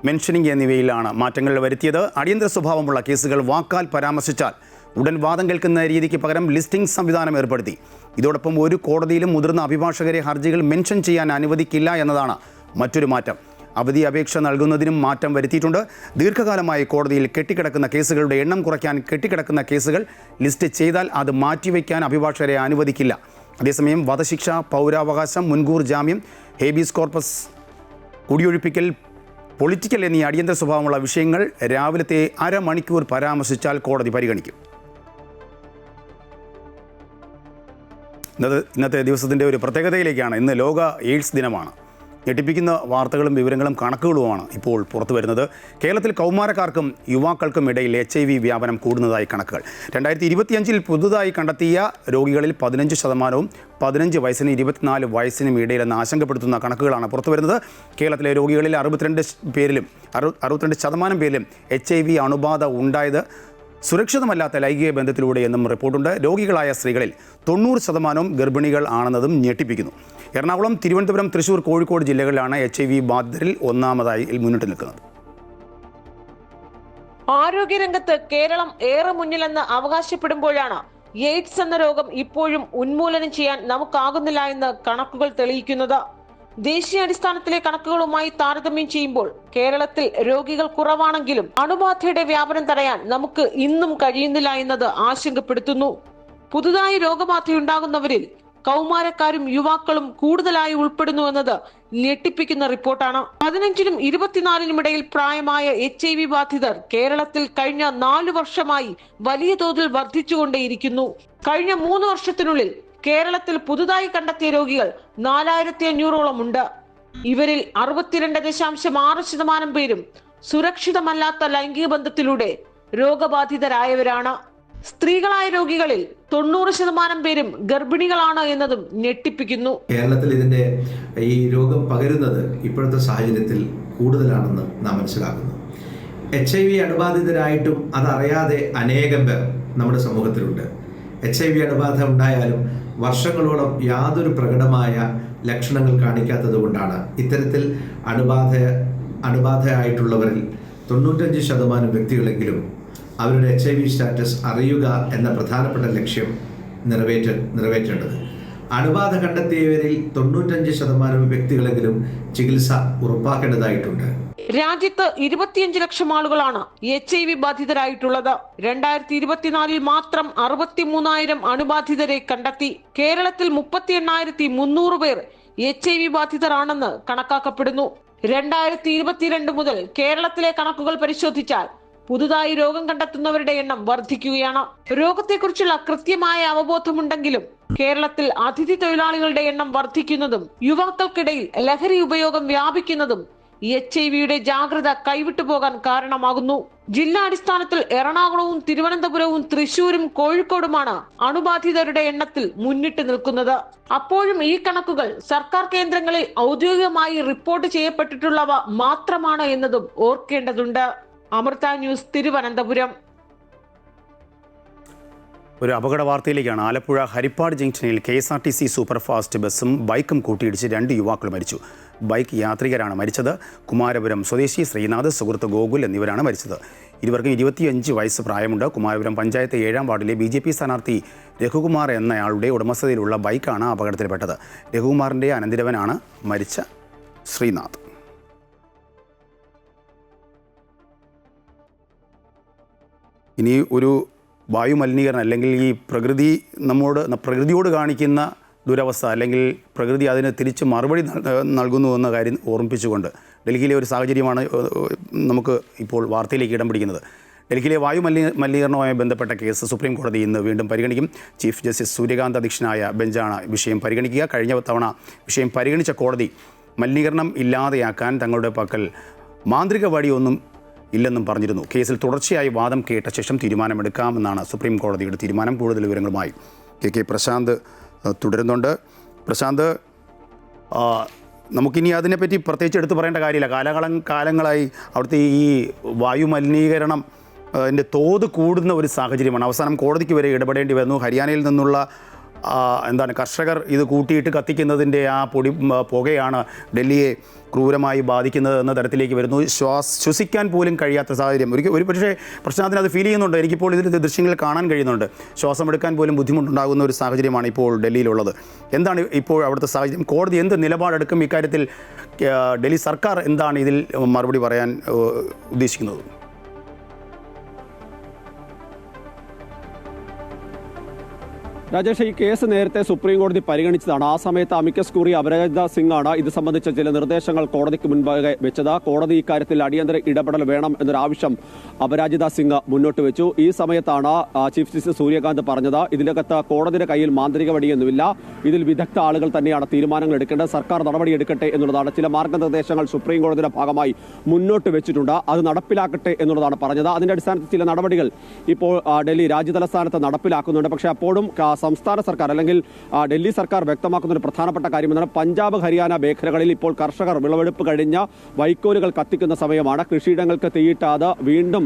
മെൻഷനിങ് എന്നിവയിലാണ് മാറ്റങ്ങൾ വരുത്തിയത്. അടിയന്തര സ്വഭാവമുള്ള കേസുകൾ വാക്കാൽ പരാമർശിച്ചാൽ ഉടൻ വാദം കേൾക്കുന്ന രീതിക്ക് പകരം ലിസ്റ്റിംഗ് സംവിധാനം ഏർപ്പെടുത്തി. ഇതോടൊപ്പം ഒരു കോടതിയിലും മുതിർന്ന അഭിഭാഷകരെ ഹർജികൾ മെൻഷൻ ചെയ്യാൻ അനുവദിക്കില്ല എന്നതാണ് മറ്റൊരു മാറ്റം. അവധി അപേക്ഷ നൽകുന്നതിനും മാറ്റം വരുത്തിയിട്ടുണ്ട്. ദീർഘകാലമായി കോടതിയിൽ കെട്ടിക്കിടക്കുന്ന കേസുകളുടെ എണ്ണം കുറയ്ക്കാൻ കെട്ടിക്കിടക്കുന്ന കേസുകൾ ലിസ്റ്റ് ചെയ്താൽ അത് മാറ്റിവെക്കാൻ അഭിഭാഷകരെ അനുവദിക്കില്ല. അതേസമയം വധശിക്ഷ, പൗരാവകാശം, മുൻകൂർ ജാമ്യം, ഹേബിയസ് കോർപ്പസ്, കുടിയൊഴിപ്പിക്കൽ, പൊളിറ്റിക്കൽ എന്നീ അടിയന്തര സ്വഭാവമുള്ള വിഷയങ്ങൾ രാവിലത്തെ അരമണിക്കൂർ പരാമർശിച്ചാൽ കോടതി പരിഗണിക്കും. ഇന്നത്തെ ദിവസത്തിൻ്റെ ഒരു പ്രത്യേകതയിലേക്കാണ്. ഇന്ന് ലോക എയ്ഡ്സ് ദിനമാണ്. ഞെട്ടിപ്പിക്കുന്ന വാർത്തകളും വിവരങ്ങളും കണക്കുകളുമാണ് ഇപ്പോൾ പുറത്തു വരുന്നത്. കേരളത്തിൽ കൗമാരക്കാർക്കും യുവാക്കൾക്കും ഇടയിൽ HIV വ്യാപനം കൂടുന്നതായി കണക്കുകൾ. 2025 പുതുതായി കണ്ടെത്തിയ രോഗികളിൽ 15%, 15 വയസ്സിനും 24 വയസ്സിനും ഇടയിലെന്ന് ആശങ്കപ്പെടുത്തുന്ന കണക്കുകളാണ് പുറത്തു വരുന്നത്. കേരളത്തിലെ രോഗികളിൽ 62% പേരിലും HIV അണുബാധ ഉണ്ടായത് സുരക്ഷിതമല്ലാത്ത ലൈംഗിക ബന്ധത്തിലൂടെയെന്നും റിപ്പോർട്ടുണ്ട്. രോഗികളായ സ്ത്രീകളിൽ 90% ഗർഭിണികൾ ആണെന്നതും ഞെട്ടിപ്പിക്കുന്നു. എറണാകുളം, തിരുവനന്തപുരം, തൃശൂർ, കോഴിക്കോട് ജില്ലകളിലാണ് HIV ബാധിതരിൽ ഒന്നാമതായി മുന്നിട്ട് നിൽക്കുന്നത്. ആരോഗ്യരംഗത്ത് കേരളം ഏറെ മുന്നിലെന്ന് അവകാശപ്പെടുമ്പോഴാണ് എയ്ഡ്സ് എന്ന രോഗം ഇപ്പോഴും ഉന്മൂലനം ചെയ്യാൻ നമുക്കാകുന്നില്ല എന്ന് കണക്കുകൾ തെളിയിക്കുന്നത്. ദേശീയാടിസ്ഥാനത്തിലെ കണക്കുകളുമായി താരതമ്യം ചെയ്യുമ്പോൾ കേരളത്തിൽ രോഗികൾ കുറവാണെങ്കിലും അണുബാധയുടെ വ്യാപനം തടയാൻ നമുക്ക് ഇന്നും കഴിയുന്നില്ല എന്നത് ആശങ്കപ്പെടുത്തുന്നു. പുതുതായി രോഗബാധയുണ്ടാകുന്നവരിൽ കൗമാരക്കാരും യുവാക്കളും കൂടുതലായി ഉൾപ്പെടുന്നു എന്നത് ഞെട്ടിപ്പിക്കുന്ന റിപ്പോർട്ടാണ്. 15-നും 24-നും ഇടയിൽ പ്രായമായ HIV ബാധിതർ കേരളത്തിൽ കഴിഞ്ഞ 4 വർഷമായി വലിയ തോതിൽ വർദ്ധിച്ചുകൊണ്ടേയിരിക്കുന്നു. കഴിഞ്ഞ 3 വർഷത്തിനുള്ളിൽ കേരളത്തിൽ പുതുതായി കണ്ടെത്തിയ രോഗികൾ 4500-ഓളം ഉണ്ട്. ഇവരിൽ 62.6% പേരും സുരക്ഷിതമല്ലാത്ത ലൈംഗിക ബന്ധത്തിലൂടെ രോഗബാധിതരായവരാണ്. സ്ത്രീകളായ രോഗികളിൽ 90% പേരും ഗർഭിണികളാണ് എന്നതും ഞെട്ടിപ്പിക്കുന്നു. കേരളത്തിൽ ഇതിന്റെ ഈ രോഗം പകരുന്നത് ഇപ്പോഴത്തെ സാഹചര്യത്തിൽ കൂടുതലാണെന്ന് നാം മനസ്സിലാക്കുന്നു. HIV അണുബാധിതരായിട്ടും അതറിയാതെ അനേകം പേർ നമ്മുടെ സമൂഹത്തിലുണ്ട്. HIV അണുബാധ ഉണ്ടായാലും വർഷങ്ങളോളം യാതൊരു പ്രകടമായ ലക്ഷണങ്ങൾ കാണിക്കാത്തത് കൊണ്ടാണ് ഇത്തരത്തിൽ അണുബാധയായിട്ടുള്ളവരിൽ 95% വ്യക്തികളെങ്കിലും അവരുടെ HIV സ്റ്റാറ്റസ് അറിയുക എന്ന പ്രധാനപ്പെട്ട ലക്ഷ്യം നിറവേറ്റേണ്ടത്. അണുബാധ കണ്ടെത്തിയവരിൽ 95% വ്യക്തികളെങ്കിലും ചികിത്സ ഉറപ്പാക്കേണ്ടതായിട്ടുണ്ട്. രാജ്യത്ത് 25 ലക്ഷം ആളുകളാണ് HIV ബാധിതരായിട്ടുള്ളത്. 2024 മാത്രം 63,000 അണുബാധിതരെ കണ്ടെത്തി. കേരളത്തിൽ 38,300 പേർ HIV ബാധിതരാണെന്ന് കണക്കാക്കപ്പെടുന്നു. 2022 മുതൽ കേരളത്തിലെ കണക്കുകൾ പരിശോധിച്ചാൽ പുതുതായി രോഗം കണ്ടെത്തുന്നവരുടെ എണ്ണം വർദ്ധിക്കുകയാണ്. രോഗത്തെക്കുറിച്ചുള്ള കൃത്യമായ അവബോധമുണ്ടെങ്കിലും കേരളത്തിൽ അതിഥി തൊഴിലാളികളുടെ എണ്ണം വർദ്ധിക്കുന്നതും യുവാക്കൾക്കിടയിൽ ലഹരി ഉപയോഗം വ്യാപിക്കുന്നതും HIV-യുടെ ജാഗ്രത കൈവിട്ടു പോകാൻ കാരണമാകുന്നു. ജില്ലാടിസ്ഥാനത്തിൽ എറണാകുളവും തിരുവനന്തപുരവും തൃശൂരും കോഴിക്കോടുമാണ് അണുബാധിതരുടെ എണ്ണത്തിൽ മുന്നിട്ട് നിൽക്കുന്നത്. അപ്പോഴും ഈ കണക്കുകൾ സർക്കാർ കേന്ദ്രങ്ങളിൽ ഔദ്യോഗികമായി റിപ്പോർട്ട് ചെയ്യപ്പെട്ടിട്ടുള്ളവ മാത്രമാണ് എന്നതും ഓർക്കേണ്ടതുണ്ട്. അമൃത ന്യൂസ്, തിരുവനന്തപുരം. ഒരു അപകട വാർത്തയിലേക്കാണ്. ആലപ്പുഴ ഹരിപ്പാട് ജംഗ്ഷനിൽ KSRTC സൂപ്പർഫാസ്റ്റ് ബസ്സും ബൈക്കും കൂട്ടിയിടിച്ച് 2 യുവാക്കൾ മരിച്ചു. ബൈക്ക് യാത്രികരാണ് മരിച്ചത്. കുമാരപുരം സ്വദേശി ശ്രീനാഥ്, സുഹൃത്ത് ഗോകുൽ എന്നിവരാണ് മരിച്ചത്. ഇരുവർക്കും 25 വയസ്സ് പ്രായമുണ്ട്. കുമാരപുരം പഞ്ചായത്ത് 7-ാം വാർഡിലെ BJP സ്ഥാനാർത്ഥി രഘുകുമാർ എന്നയാളുടെ ഉടമസ്ഥതയിലുള്ള ബൈക്കാണ് അപകടത്തിൽപ്പെട്ടത്. രഘുകുമാറിൻ്റെ അനന്തിരവനാണ് മരിച്ച ശ്രീനാഥ്. ഇനി ഒരു വായുമലിനീകരണം അല്ലെങ്കിൽ ഈ പ്രകൃതിയോട് കാണിക്കുന്ന ദുരവസ്ഥ അല്ലെങ്കിൽ പ്രകൃതി അതിന് തിരിച്ച് മറുപടി നൽകുന്നു എന്ന കാര്യം ഓർമ്മിപ്പിച്ചുകൊണ്ട് ഡൽഹിയിലെ ഒരു സാഹചര്യമാണ് നമുക്ക് ഇപ്പോൾ വാർത്തയിലേക്ക് ഇടം പിടിക്കുന്നത്. ഡൽഹിയിലെ മലിനീകരണവുമായി ബന്ധപ്പെട്ട കേസ് സുപ്രീം കോടതി ഇന്ന് വീണ്ടും പരിഗണിക്കും. ചീഫ് ജസ്റ്റിസ് സൂര്യകാന്ത് അധ്യക്ഷനായ ബെഞ്ചാണ് വിഷയം പരിഗണിക്കുക. കഴിഞ്ഞ തവണ വിഷയം പരിഗണിച്ച കോടതി മലിനീകരണം ഇല്ലാതെയാക്കാൻ തങ്ങളുടെ പക്കൽ മാന്ത്രിക വഴിയൊന്നും ഇല്ലെന്നും പറഞ്ഞിരുന്നു. കേസിൽ തുടർച്ചയായി വാദം കേട്ട ശേഷം തീരുമാനമെടുക്കാമെന്നാണ് സുപ്രീം കോടതിയുടെ തീരുമാനം. കൂടുതൽ വിവരങ്ങളുമായി കെ പ്രശാന്ത് തുടരുന്നുണ്ട്. പ്രശാന്ത്, നമുക്കിനി അതിനെപ്പറ്റി പ്രത്യേകിച്ച് എടുത്തു പറയേണ്ട കാര്യമില്ല. കാലങ്ങളായി അവിടുത്തെ ഈ വായുമലിനീകരണം അതിൻ്റെ തോത് കൂടുന്ന ഒരു സാഹചര്യമാണ്. അവസാനം കോടതിക്ക് വരെ ഇടപെടേണ്ടി വന്നു. ഹരിയാനയിൽ നിന്നുള്ള കർഷകർ ഇത് കൂട്ടിയിട്ട് കത്തിക്കുന്നതിൻ്റെ ആ പുകയാണ് ഡൽഹിയെ ക്രൂരമായി ബാധിക്കുന്നത് എന്ന തരത്തിലേക്ക് വരുന്നു. ശ്വസിക്കാൻ പോലും കഴിയാത്ത സാഹചര്യം. ഒരു പക്ഷേ പ്രശ്നത്തിന് അത് ഫീൽ ചെയ്യുന്നുണ്ട്. എനിക്കിപ്പോൾ ഇതിൽ ദൃശ്യങ്ങൾ കാണാൻ കഴിയുന്നുണ്ട്. ശ്വാസമെടുക്കാൻ പോലും ബുദ്ധിമുട്ടുണ്ടാകുന്ന ഒരു സാഹചര്യമാണ് ഇപ്പോൾ ഡൽഹിയിലുള്ളത്. എന്താണ് ഇപ്പോൾ അവിടുത്തെ സാഹചര്യം? കോടതി എന്ത് നിലപാടെടുക്കും ഇക്കാര്യത്തിൽ? ഡൽഹി സർക്കാർ എന്താണ് ഇതിൽ മറുപടി പറയാൻ ഉദ്ദേശിക്കുന്നത്? രാജേഷ്, ഈ കേസ് നേരത്തെ സുപ്രീം കോടതി പരിഗണിച്ചതാണ്. ആ സമയത്ത് അമിക്കസ് ക്യൂറി അപരാജിത സിംഗ് ആണ് ഇത് സംബന്ധിച്ച ചില നിർദ്ദേശങ്ങൾ കോടതിക്ക് മുൻപാകെ വെച്ചത്. കോടതി ഇക്കാര്യത്തിൽ അടിയന്തര ഇടപെടൽ വേണം എന്നൊരാവശ്യം അപരാജിത സിംഗ് മുന്നോട്ട് വെച്ചു. ഈ സമയത്താണ് ചീഫ് ജസ്റ്റിസ് സൂര്യകാന്ത് പറഞ്ഞത്, ഇതിനകത്ത് കോടതിയുടെ കയ്യിൽ മാന്ത്രിക വടിയൊന്നുമില്ല, ഇതിൽ വിദഗ്ധ ആളുകൾ തന്നെയാണ് തീരുമാനങ്ങൾ എടുക്കേണ്ടത്, സർക്കാർ നടപടിയെടുക്കട്ടെ എന്നുള്ളതാണ്. ചില മാർഗനിർദ്ദേശങ്ങൾ സുപ്രീം കോടതിയുടെ ഭാഗമായി മുന്നോട്ട് വെച്ചിട്ടുണ്ട്, അത് നടപ്പിലാക്കട്ടെ എന്നുള്ളതാണ് പറഞ്ഞത്. അതിന്റെ അടിസ്ഥാനത്തിൽ ചില നടപടികൾ ഇപ്പോൾ ഡൽഹി രാജ്യതലസ്ഥാനത്ത് നടപ്പിലാക്കുന്നുണ്ട്. പക്ഷേ അപ്പോഴും സംസ്ഥാന സർക്കാർ അല്ലെങ്കിൽ ഡൽഹി സർക്കാർ വ്യക്തമാക്കുന്ന ഒരു പ്രധാനപ്പെട്ട കാര്യം എന്നാൽ പഞ്ചാബ് ഹരിയാന മേഖലകളിൽ ഇപ്പോൾ കർഷകർ വിളവെടുപ്പ് കഴിഞ്ഞ വൈക്കോലുകൾ കത്തിക്കുന്ന സമയമാണ്. കൃഷിയിടങ്ങൾക്ക് തീയിട്ടാതെ വീണ്ടും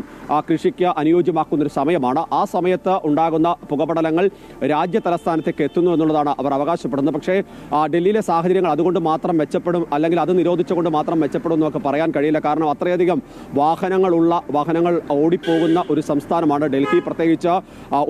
കൃഷിക്ക് അനുയോജ്യമാക്കുന്ന ഒരു സമയമാണ്. ആ സമയത്ത് ഉണ്ടാകുന്ന പുകപടലങ്ങൾ രാജ്യ തലസ്ഥാനത്തേക്ക് എത്തുന്നു എന്നുള്ളതാണ് അവർ അവകാശപ്പെടുന്നത്. പക്ഷേ ഡൽഹിയിലെ സാഹചര്യങ്ങൾ അതുകൊണ്ട് മാത്രം മെച്ചപ്പെടും അല്ലെങ്കിൽ അത് നിരോധിച്ചുകൊണ്ട് മാത്രം മെച്ചപ്പെടും എന്നൊക്കെ പറയാൻ കഴിയില്ല. കാരണം അത്രയധികം വാഹനങ്ങൾ ഓടിപ്പോകുന്ന ഒരു സംസ്ഥാനമാണ് ഡൽഹി. പ്രത്യേകിച്ച്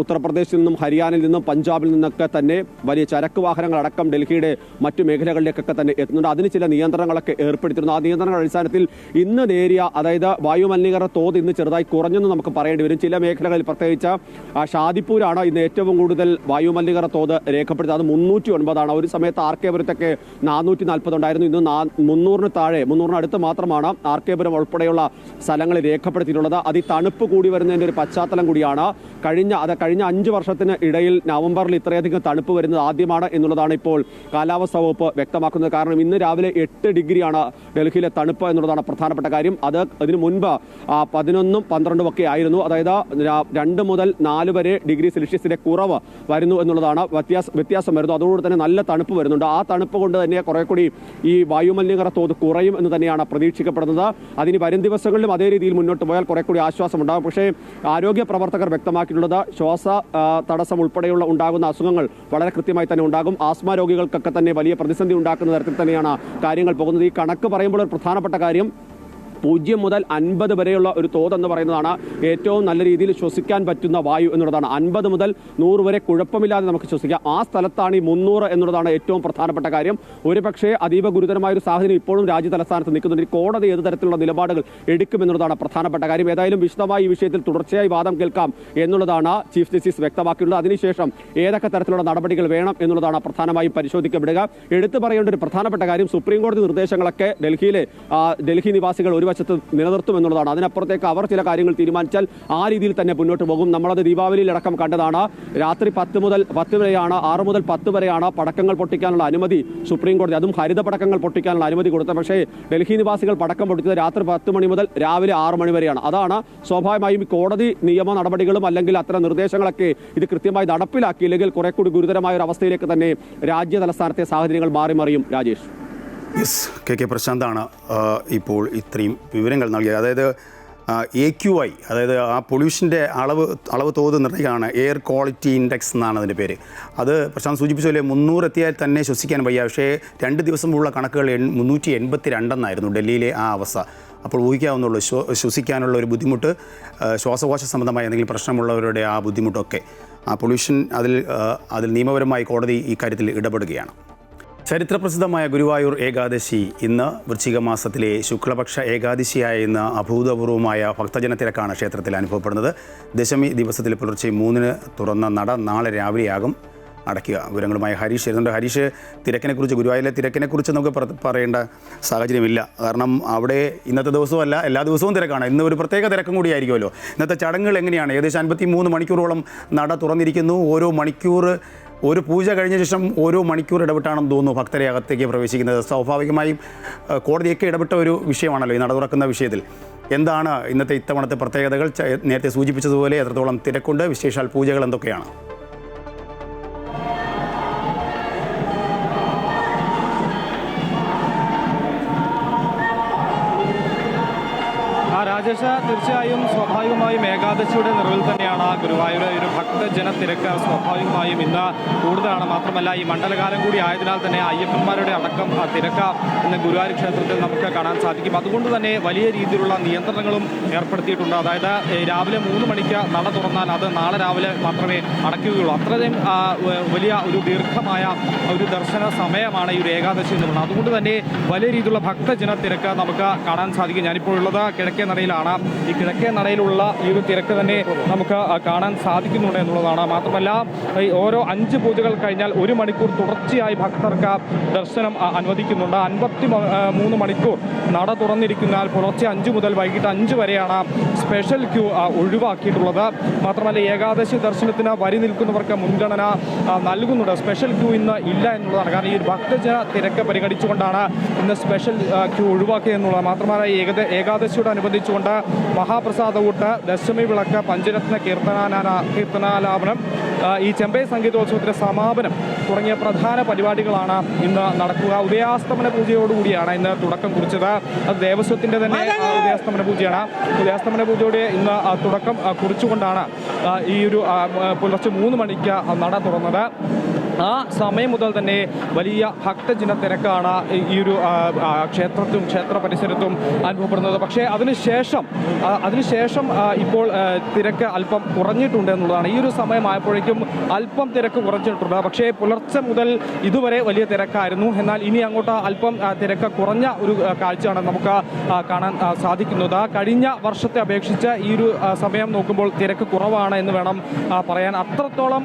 ഉത്തർപ്രദേശിൽ നിന്നും ഹരിയാനയിൽ നിന്നും പഞ്ചാബിൽ നിന്നൊക്കെ തന്നെ വലിയ ചരക്ക് വാഹനങ്ങളടക്കം ഡൽഹിയുടെ മറ്റു മേഖലകളിലേക്കൊക്കെ തന്നെ എത്തുന്നുണ്ട്. അതിന് ചില നിയന്ത്രണങ്ങളൊക്കെ ഏർപ്പെടുത്തിയിരുന്നു. ആ നിയന്ത്രണങ്ങളുടെ അടിസ്ഥാനത്തിൽ ഇന്ന് നേരിയ അതായത് വായുമലിനീകരണ തോത് ഇന്ന് ചെറുതായി കുറഞ്ഞെന്ന് നമുക്ക് പറയേണ്ടി വരും. ചില മേഖലകളിൽ പ്രത്യേകിച്ച് ഷാദിപ്പൂരാണ് ഇന്ന് ഏറ്റവും കൂടുതൽ വായുമലിനീകരണ തോത് രേഖപ്പെടുത്തിയത്. അത് 309 ഒരു സമയത്ത് ആർക്കേപുരത്തൊക്കെ 440 ഉണ്ടായിരുന്നു. ഇന്ന് 300 അടുത്ത് മാത്രമാണ് ആർക്കേപുരം ഉൾപ്പെടെയുള്ള സ്ഥലങ്ങളിൽ രേഖപ്പെടുത്തിയിട്ടുള്ളത്. അത് ഈ തണുപ്പ് കൂടി വരുന്നതിൻ്റെ ഒരു പശ്ചാത്തലം കൂടിയാണ്. കഴിഞ്ഞ 5 വർഷത്തിന് ഇടയിൽ നവംബറിൽ ഇത്രയധികം തണുപ്പ് വരുന്നത് ആദ്യമാണ് എന്നുള്ളതാണ് ഇപ്പോൾ കാലാവസ്ഥാ വകുപ്പ് വ്യക്തമാക്കുന്നത്. കാരണം ഇന്ന് രാവിലെ 8 ഡിഗ്രിയാണ് ഡൽഹിയിലെ തണുപ്പ് എന്നുള്ളതാണ് പ്രധാനപ്പെട്ട കാര്യം. അതിനു മുൻപ് 11, 12 ഒക്കെ ആയിരുന്നു. അതായത് 2 മുതൽ 4 വരെ ഡിഗ്രി സെൽഷ്യസിന്റെ കുറവ് വരുന്നു എന്നുള്ളതാണ് വ്യത്യാസം വരുന്നു. അതോടുകൂടി തന്നെ നല്ല തണുപ്പ് വരുന്നുണ്ട്. ആ തണുപ്പ് കൊണ്ട് തന്നെ കുറെ കൂടി ഈ വായുമലിനീകരണ തോത് കുറയും എന്ന് തന്നെയാണ് പ്രതീക്ഷിക്കപ്പെടുന്നത്. അതിന് വരും ദിവസങ്ങളിലും അതേ രീതിയിൽ മുന്നോട്ട് പോയാൽ കുറെ കൂടി ആശ്വാസമുണ്ടാകും. പക്ഷേ ആരോഗ്യ പ്രവർത്തകർ വ്യക്തമാക്കിയിട്ടുള്ളത് ശ്വാസ തടസ്സം ഉൾപ്പെടെയുള്ള ഉണ്ടാകുന്ന അസുഖങ്ങൾ വളരെ കൃത്യമായി തന്നെ ഉണ്ടാകും. ആസ്മ രോഗികൾക്കൊക്കെ തന്നെ വലിയ പ്രതിസന്ധി ഉണ്ടാക്കുന്ന തരത്തിൽ തന്നെയാണ് കാര്യങ്ങൾ പോകുന്നത്. ഈ കണക്ക് പറയുമ്പോൾ ഒരു പ്രധാനപ്പെട്ട കാര്യം 0 മുതൽ 50 വരെയുള്ള ഒരു തോത് എന്ന് പറയുന്നതാണ് ഏറ്റവും നല്ല രീതിയിൽ ശ്വസിക്കാൻ പറ്റുന്ന വായു എന്നുള്ളതാണ്. 50 മുതൽ 100 വരെ കുഴപ്പമില്ലാതെ നമുക്ക് ശ്വസിക്കാം. ആ സ്ഥലത്താണ് ഈ 300 എന്നുള്ളതാണ് ഏറ്റവും പ്രധാനപ്പെട്ട കാര്യം. ഒരു പക്ഷേ അതീവ ഗുരുതരമായ ഒരു സാഹചര്യം ഇപ്പോഴും രാജ്യ തലസ്ഥാനത്ത് നിൽക്കുന്നുണ്ട്. കോടതി ഏത് തരത്തിലുള്ള നിലപാടുകൾ എടുക്കുമെന്നുള്ളതാണ് പ്രധാനപ്പെട്ട കാര്യം. ഏതായാലും വിശദമായി ഈ വിഷയത്തിൽ തുടർച്ചയായി വാദം കേൾക്കാം എന്നുള്ളതാണ് ചീഫ് ജസ്റ്റിസ് വ്യക്തമാക്കിയിട്ടുള്ളത്. അതിനുശേഷം ഏതൊക്കെ തരത്തിലുള്ള നടപടികൾ വേണം എന്നുള്ളതാണ് പ്രധാനമായും പരിശോധിക്കപ്പെടുക. എടുത്തു പറയേണ്ട ഒരു പ്രധാനപ്പെട്ട കാര്യം സുപ്രീം കോടതി നിർദ്ദേശങ്ങളൊക്കെ ഡൽഹി നിവാസികൾ ഒരു വശത്ത് നിലനിർത്തുമെന്നുള്ളതാണ്. അതിനപ്പുറത്തേക്ക് അവർ ചില കാര്യങ്ങൾ തീരുമാനിച്ചാൽ ആ രീതിയിൽ തന്നെ മുന്നോട്ട് പോകും. നമ്മളത് ദീപാവലിയിലടക്കം കണ്ടതാണ്. രാത്രി 10 വരെയാണ് 6 മുതൽ 10 വരെയാണ് പടക്കങ്ങൾ പൊട്ടിക്കാനുള്ള അനുമതി സുപ്രീം കോടതി, അതും ഹരിത പടക്കങ്ങൾ പൊട്ടിക്കാനുള്ള അനുമതി കൊടുത്തത്. പക്ഷേ ഡൽഹി നിവാസികൾ പടക്കം പൊട്ടിച്ചത് രാത്രി 10 മണി മുതൽ രാവിലെ 6 മണി വരെയാണ്. അതാണ് സ്വാഭാവികമായും കോടതി നിയമ നടപടികളും അല്ലെങ്കിൽ അത്തരം നിർദ്ദേശങ്ങളൊക്കെ ഇത് കൃത്യമായി നടപ്പിലാക്കിയില്ലെങ്കിൽ കുറെ കൂടി ഗുരുതരമായ ഒരു അവസ്ഥയിലേക്ക് തന്നെ രാജ്യ തലസ്ഥാനത്തെ സാഹചര്യങ്ങൾ മാറിമറിയും. രാജേഷ്. യെസ്, കെ പ്രശാന്താണ് ഇപ്പോൾ ഇത്രയും വിവരങ്ങൾ നൽകിയത്. അതായത് AQI, അതായത് ആ പൊല്യൂഷൻ്റെ അളവ് തോത് നിർണ്ണയിക്കുകയാണ്. എയർ ക്വാളിറ്റി ഇൻഡെക്സ് എന്നാണ് അതിൻ്റെ പേര്. അത് പ്രശാന്ത് സൂചിപ്പിച്ച പോലെ 300 എത്തിയാൽ തന്നെ ശ്വസിക്കാൻ വയ്യ. പക്ഷേ 2 ദിവസം മുമ്പുള്ള കണക്കുകൾ 382 ഡൽഹിയിലെ ആ അവസ്ഥ. അപ്പോൾ ഊഹിക്കാവുന്നുള്ളൂ ശ്വസിക്കാനുള്ള ഒരു ബുദ്ധിമുട്ട്, ശ്വാസകോശ സംബന്ധമായ എന്തെങ്കിലും പ്രശ്നമുള്ളവരുടെ ആ ബുദ്ധിമുട്ടൊക്കെ. ആ പൊല്യൂഷൻ അതിൽ നിയമപരമായി കോടതി ഈ കാര്യത്തിൽ ഇടപെടുകയാണ്. ചരിത്രപ്രസിദ്ധമായ ഗുരുവായൂർ ഏകാദശി ഇന്ന് വൃശ്ചിക മാസത്തിലെ ശുക്ലപക്ഷ ഏകാദശിയായ ഇന്ന് അഭൂതപൂർവമായ ഭക്തജനത്തിരക്കാണ് ക്ഷേത്രത്തിൽ അനുഭവപ്പെടുന്നത്. ദശമി ദിവസത്തിൽ പുലർച്ചെ 3-ന് തുറന്ന നട നാളെ രാവിലെയാകും അടയ്ക്കുക. വിവരങ്ങളുമായി ഹരീഷ് എഴുതുന്നുണ്ട്. ഹരീഷ്, തിരക്കിനെക്കുറിച്ച്, ഗുരുവായൂരിലെ തിരക്കിനെക്കുറിച്ച് നമുക്ക് പറയേണ്ട സാഹചര്യമില്ല. കാരണം അവിടെ ഇന്നത്തെ ദിവസമല്ല, എല്ലാ ദിവസവും തിരക്കാണ്. ഇന്ന് ഒരു പ്രത്യേക തിരക്കും കൂടിയായിരിക്കുമല്ലോ. ഇന്നത്തെ ചടങ്ങുകൾ എങ്ങനെയാണ്? ഏകദേശം 53 മണിക്കൂറോളം നട തുറന്നിരിക്കുന്നു. ഒരു പൂജ കഴിഞ്ഞ ശേഷം ഓരോ മണിക്കൂർ ഇടപെട്ടാണെന്ന് തോന്നുന്നു ഭക്തരെ അകത്തേക്ക് പ്രവേശിക്കുന്നത്. സ്വാഭാവികമായും കോടതിയൊക്കെ ഇടപെട്ട ഒരു വിഷയമാണല്ലോ ഈ നട തുറക്കുന്ന വിഷയത്തിൽ. എന്താണ് ഇന്നത്തെ ഇത്തവണത്തെ പ്രത്യേകതകൾ? നേരത്തെ സൂചിപ്പിച്ചതുപോലെ എത്രത്തോളം തിരക്കുണ്ട്? വിശേഷാൽ പൂജകൾ എന്തൊക്കെയാണ്? രാജേഷ, തീർച്ചയായും സ്വാഭാവികമായും ഏകാദശിയുടെ നിറവിൽ തന്നെയാണ് ഗുരുവായൂർ ഒരു ഭക്തജന തിരക്ക് സ്വാഭാവികമായും ഇന്ന് കൂടുതലാണ്. മാത്രമല്ല ഈ മണ്ഡലകാലം കൂടി ആയതിനാൽ തന്നെ അയ്യപ്പന്മാരുടെ അടക്കം തിരക്ക് ഇന്ന് ഗുരുവായൂർ ക്ഷേത്രത്തിൽ നമുക്ക് കാണാൻ സാധിക്കും. അതുകൊണ്ട് തന്നെ വലിയ രീതിയിലുള്ള നിയന്ത്രണങ്ങളും ഏർപ്പെടുത്തിയിട്ടുണ്ട്. അതായത് രാവിലെ 3 മണിക്ക് നട തുറന്നാൽ അത് നാളെ രാവിലെ മാത്രമേ അടയ്ക്കുകയുള്ളൂ. അത്രയും വലിയ ഒരു ദീർഘമായ ഒരു ദർശന സമയമാണ് ഈ ഒരു ഏകാദശി എന്ന് പറയുന്നത്. അതുകൊണ്ട് തന്നെ വലിയ രീതിയിലുള്ള ഭക്തജന തിരക്ക് നമുക്ക് കാണാൻ സാധിക്കും. ഞാനിപ്പോൾ ഉള്ളത് കിഴക്കേ നടയിൽ തിരക്കാണ്. ഈ കിഴക്കേ നടയിലുള്ള ഈ ഒരു തിരക്ക് തന്നെ നമുക്ക് കാണാൻ സാധിക്കുന്നുണ്ട് എന്നുള്ളതാണ്. മാത്രമല്ല ഈ ഓരോ 5 പൂജകൾ കഴിഞ്ഞാൽ 1 മണിക്കൂർ തുടർച്ചയായി ഭക്തർക്ക് ദർശനം അനുവദിക്കുന്നുണ്ട്. 53 മണിക്കൂർ നട തുറന്നിരിക്കുന്നതിനാൽ പുലർച്ചെ 5 മുതൽ വൈകിട്ട് 5 വരെയാണ് സ്പെഷ്യൽ ക്യൂ ഒഴിവാക്കിയിട്ടുള്ളത്. മാത്രമല്ല ഏകാദശി ദർശനത്തിന് വരി നിൽക്കുന്നവർക്ക് മുൻഗണന നൽകുന്നുണ്ട്. സ്പെഷ്യൽ ക്യൂ ഇന്ന് ഇല്ല എന്നുള്ളതാണ്. കാരണം ഈ ഭക്തജന തിരക്ക് പരിഗണിച്ചുകൊണ്ടാണ് ഇന്ന് സ്പെഷ്യൽ ക്യൂ ഒഴിവാക്കിയെന്നുള്ളത്. മാത്രമല്ല ഏകാദശിയോടനുബന്ധിച്ചുകൊണ്ട് മഹാപ്രസാദകൂട്ട്, ദശമി വിളക്ക്, പഞ്ചരത്ന കീർത്തനാലാപനം, ഈ ചെമ്പൈ സംഗീതോത്സവത്തിന്റെ സമാപനം തുടങ്ങിയ പ്രധാന പരിപാടികളാണ് ഇന്ന് നടക്കുക. ഉദയാസ്തമന പൂജയോടുകൂടിയാണ് ഇന്ന് തുടക്കം കുറിച്ചത്. അത് ദേവസ്വത്തിന്റെ തന്നെ ഉദയാസ്തമന പൂജയാണ്. ഉദയാസ്തമന പൂജയോടെ ഇന്ന് തുടക്കം കുറിച്ചുകൊണ്ടാണ് ഈ ഒരു പുലർച്ചെ 3 മണിക്ക് നട തുറന്നത്. ആ സമയം മുതൽ തന്നെ വലിയ ഭക്തജന തിരക്കാണ് ഈ ഒരു ക്ഷേത്രത്തിലും ക്ഷേത്ര പരിസരത്തും അനുഭവപ്പെടുന്നത്. പക്ഷേ അതിനുശേഷം ഇപ്പോൾ തിരക്ക് അല്പം കുറഞ്ഞിട്ടുണ്ട് എന്നുള്ളതാണ്. ഈ ഒരു സമയമായപ്പോഴേക്കും അല്പം തിരക്ക് കുറഞ്ഞിട്ടുണ്ട്. പക്ഷേ പുലർച്ചെ മുതൽ ഇതുവരെ വലിയ തിരക്കായിരുന്നു. എന്നാൽ ഇനി അങ്ങോട്ട് അല്പം തിരക്ക് കുറഞ്ഞ ഒരു കാഴ്ചയാണ് നമുക്ക് കാണാൻ സാധിക്കുന്നത്. കഴിഞ്ഞ വർഷത്തെ അപേക്ഷിച്ച് ഈ ഒരു സമയം നോക്കുമ്പോൾ തിരക്ക് കുറവാണ് എന്ന് വേണം പറയാൻ. അത്രത്തോളം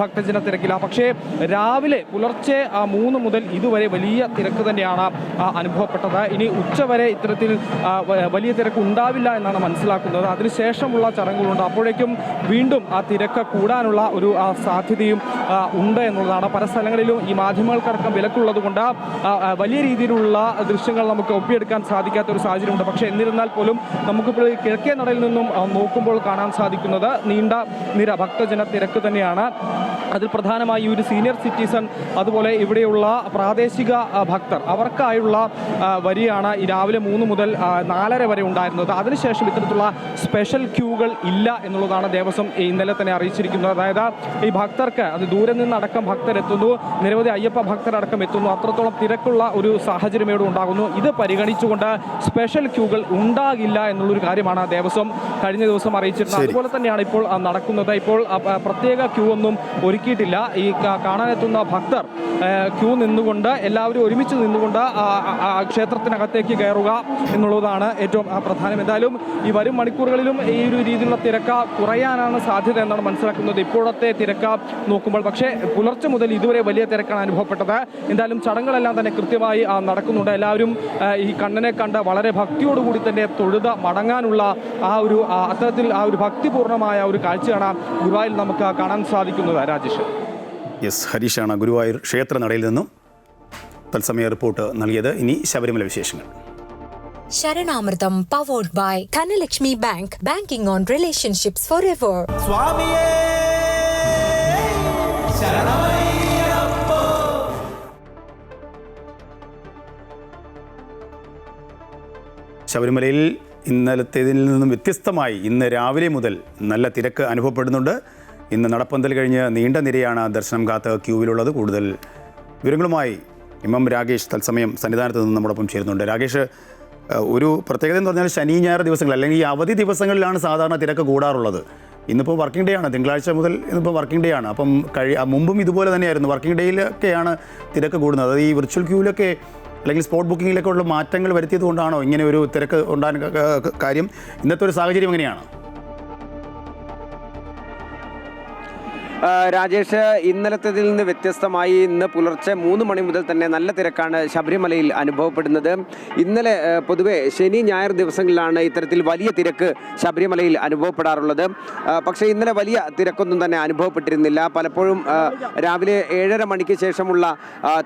ഭക്തജന തിരക്കില്ല. പക്ഷേ രാവിലെ പുലർച്ചെ 3 മുതൽ ഇതുവരെ വലിയ തിരക്ക് തന്നെയാണ് അനുഭവപ്പെട്ടത്. ഇനി ഉച്ചവരെ ഇത്തരത്തിൽ വലിയ തിരക്ക് ഉണ്ടാവില്ല എന്നാണ് മനസ്സിലാക്കുന്നത്. അതിനുശേഷമുള്ള ചടങ്ങുകളുണ്ട്. അപ്പോഴേക്കും വീണ്ടും ആ തിരക്ക് കൂടാനുള്ള ഒരു സാധ്യതയും ഉണ്ട് എന്നുള്ളതാണ്. പല സ്ഥലങ്ങളിലും ഈ മാധ്യമങ്ങൾക്കടക്കം വിലക്കുള്ളത് കൊണ്ട് വലിയ രീതിയിലുള്ള ദൃശ്യങ്ങൾ നമുക്ക് ഒപ്പിയെടുക്കാൻ സാധിക്കാത്ത ഒരു സാഹചര്യമുണ്ട്. പക്ഷേ എന്നിരുന്നാൽ പോലും നമുക്കിപ്പോൾ കിഴക്കേ നടയിൽ നിന്നും നോക്കുമ്പോൾ കാണാൻ സാധിക്കുന്നത് നീണ്ട നിര ഭക്തജന തിരക്ക് തന്നെയാണ്. അതിൽ പ്രധാനമായി ഒരു സീനിയർ സിറ്റിസൺ, അതുപോലെ ഇവിടെയുള്ള പ്രാദേശിക ഭക്തർ, അവർക്കായുള്ള വരിയാണ് ഈ രാവിലെ 3 മുതൽ 4:30 വരെ ഉണ്ടായിരുന്നത്. അതിനുശേഷം ഇത്തരത്തിലുള്ള സ്പെഷ്യൽ ക്യൂകൾ ഇല്ല എന്നുള്ളതാണ് ദേവസ്വം ഇന്നലെ തന്നെ അറിയിച്ചിരിക്കുന്നത്. അതായത് ഈ ഭക്തർക്ക് അത് ദൂരെ നിന്നടക്കം ഭക്തരെത്തുന്നു, നിരവധി അയ്യപ്പ ഭക്തരടക്കം എത്തുന്നു. അത്രത്തോളം തിരക്കുള്ള ഒരു സാഹചര്യം ഇവിടെ ഉണ്ടാകുന്നു. ഇത് പരിഗണിച്ചുകൊണ്ട് സ്പെഷ്യൽ ക്യൂകൾ ഉണ്ടാകില്ല എന്നുള്ളൊരു കാര്യമാണ് ദേവസ്വം കഴിഞ്ഞ ദിവസം അറിയിച്ചിരുന്നത്. അതുപോലെ തന്നെയാണ് ഇപ്പോൾ നടക്കുന്നത്. ഇപ്പോൾ പ്രത്യേക ക്യൂ ഒന്നും ഒരുക്കിയിട്ടില്ല. ഈ കാണാനെത്തുന്ന ഭക്തർ ക്യൂ നിന്നുകൊണ്ട് എല്ലാവരും ഒരുമിച്ച് നിന്നുകൊണ്ട് ക്ഷേത്രത്തിനകത്തേക്ക് കയറുക എന്നുള്ളതാണ് ഏറ്റവും പ്രധാനം. എന്തായാലും ഈ വരും മണിക്കൂറുകളിലും ഈ ഒരു രീതിയിലുള്ള തിരക്ക് കുറയാനാണ് സാധ്യത എന്നാണ് മനസ്സിലാക്കുന്നത് ഇപ്പോഴത്തെ തിരക്ക് നോക്കുമ്പോൾ. പക്ഷേ പുലർച്ചെ മുതൽ ഇതുവരെ വലിയ തിരക്കാണ് അനുഭവപ്പെട്ടത്. എന്തായാലും ചടങ്ങുകളെല്ലാം തന്നെ കൃത്യമായി നടക്കുന്നുണ്ട്. എല്ലാവരും ഈ കണ്ണനെ കണ്ട് വളരെ ഭക്തിയോടുകൂടി തന്നെ തൊഴുത മടങ്ങാനുള്ള അത്തരത്തിൽ ഒരു ഭക്തിപൂർണമായ ഒരു കാഴ്ചയാണ് ഗുരുവായൂരിൽ നമുക്ക് കാണാൻ സാധിക്കുന്നത്. രാജേഷ്. യെസ്, ഹരീഷാണ് ഗുരുവായൂർ ക്ഷേത്ര നടയിൽ നിന്നും തത്സമയ റിപ്പോർട്ട് നൽകിയത്. ഇനി ശബരിമല വിശേഷങ്ങൾ. ശരണാമൃതം powered by Dhanalakshmi bank. Banking on relationships forever. സ്വാമിയേ ശരണമയ്യപ്പോ. ശബരിമലയിൽ ഇന്നലത്തേതിൽ നിന്നും വ്യത്യസ്തമായി ഇന്ന് രാവിലെ മുതൽ നല്ല തിരക്ക് അനുഭവപ്പെടുന്നുണ്ട്. ഇന്ന് നടപ്പന്തൽ കഴിഞ്ഞ് നീണ്ട നിരയാണ് ദർശനം കാത്ത് ക്യൂവിലുള്ളത്. കൂടുതൽ വിവരങ്ങളുമായി ഇമാം രാകേഷ് തത്സമയം സന്നിധാനത്ത് നിന്ന് നമ്മോടൊപ്പം ചേരുന്നുണ്ട്. രാകേഷ്, ഒരു പ്രത്യേകത എന്ന് പറഞ്ഞാൽ ശനി ഞായർ ദിവസങ്ങൾ അല്ലെങ്കിൽ ഈ അവധി ദിവസങ്ങളിലാണ് സാധാരണ തിരക്ക് കൂടാറുള്ളത്. ഇന്നിപ്പോൾ വർക്കിംഗ് ഡേ ആണ്, തിങ്കളാഴ്ച മുതൽ ഇന്നിപ്പോൾ വർക്കിംഗ് ഡേ ആണ്. അപ്പം മുമ്പും ഇതുപോലെ തന്നെയായിരുന്നു, വർക്കിംഗ് ഡേയിലൊക്കെയാണ് തിരക്ക് കൂടുന്നത്. അത് ഈ വിർച്വൽ ക്യൂവിലൊക്കെ അല്ലെങ്കിൽ സ്പോട്ട് ബുക്കിങ്ങിലൊക്കെ ഉള്ള മാറ്റങ്ങൾ വരുത്തിയത് കൊണ്ടാണോ ഇങ്ങനെ ഒരു തിരക്ക് ഉണ്ടാകാൻ കാര്യം? ഇന്നത്തെ ഒരു സാഹചര്യം എങ്ങനെയാണ്? രാജേഷ്, ഇന്നലത്തേതിൽ നിന്ന് വ്യത്യസ്തമായി ഇന്ന് പുലർച്ചെ 3 മണി മുതൽ തന്നെ നല്ല തിരക്കാണ് ശബരിമലയിൽ അനുഭവപ്പെടുന്നത്. ഇന്നലെ പൊതുവെ ശനി ഞായർ ദിവസങ്ങളിലാണ് ഇത്തരത്തിൽ വലിയ തിരക്ക് ശബരിമലയിൽ അനുഭവപ്പെടാറുള്ളത്. പക്ഷേ ഇന്നലെ വലിയ തിരക്കൊന്നും തന്നെ അനുഭവപ്പെട്ടിരുന്നില്ല. പലപ്പോഴും രാവിലെ 7:30 മണിക്ക് ശേഷമുള്ള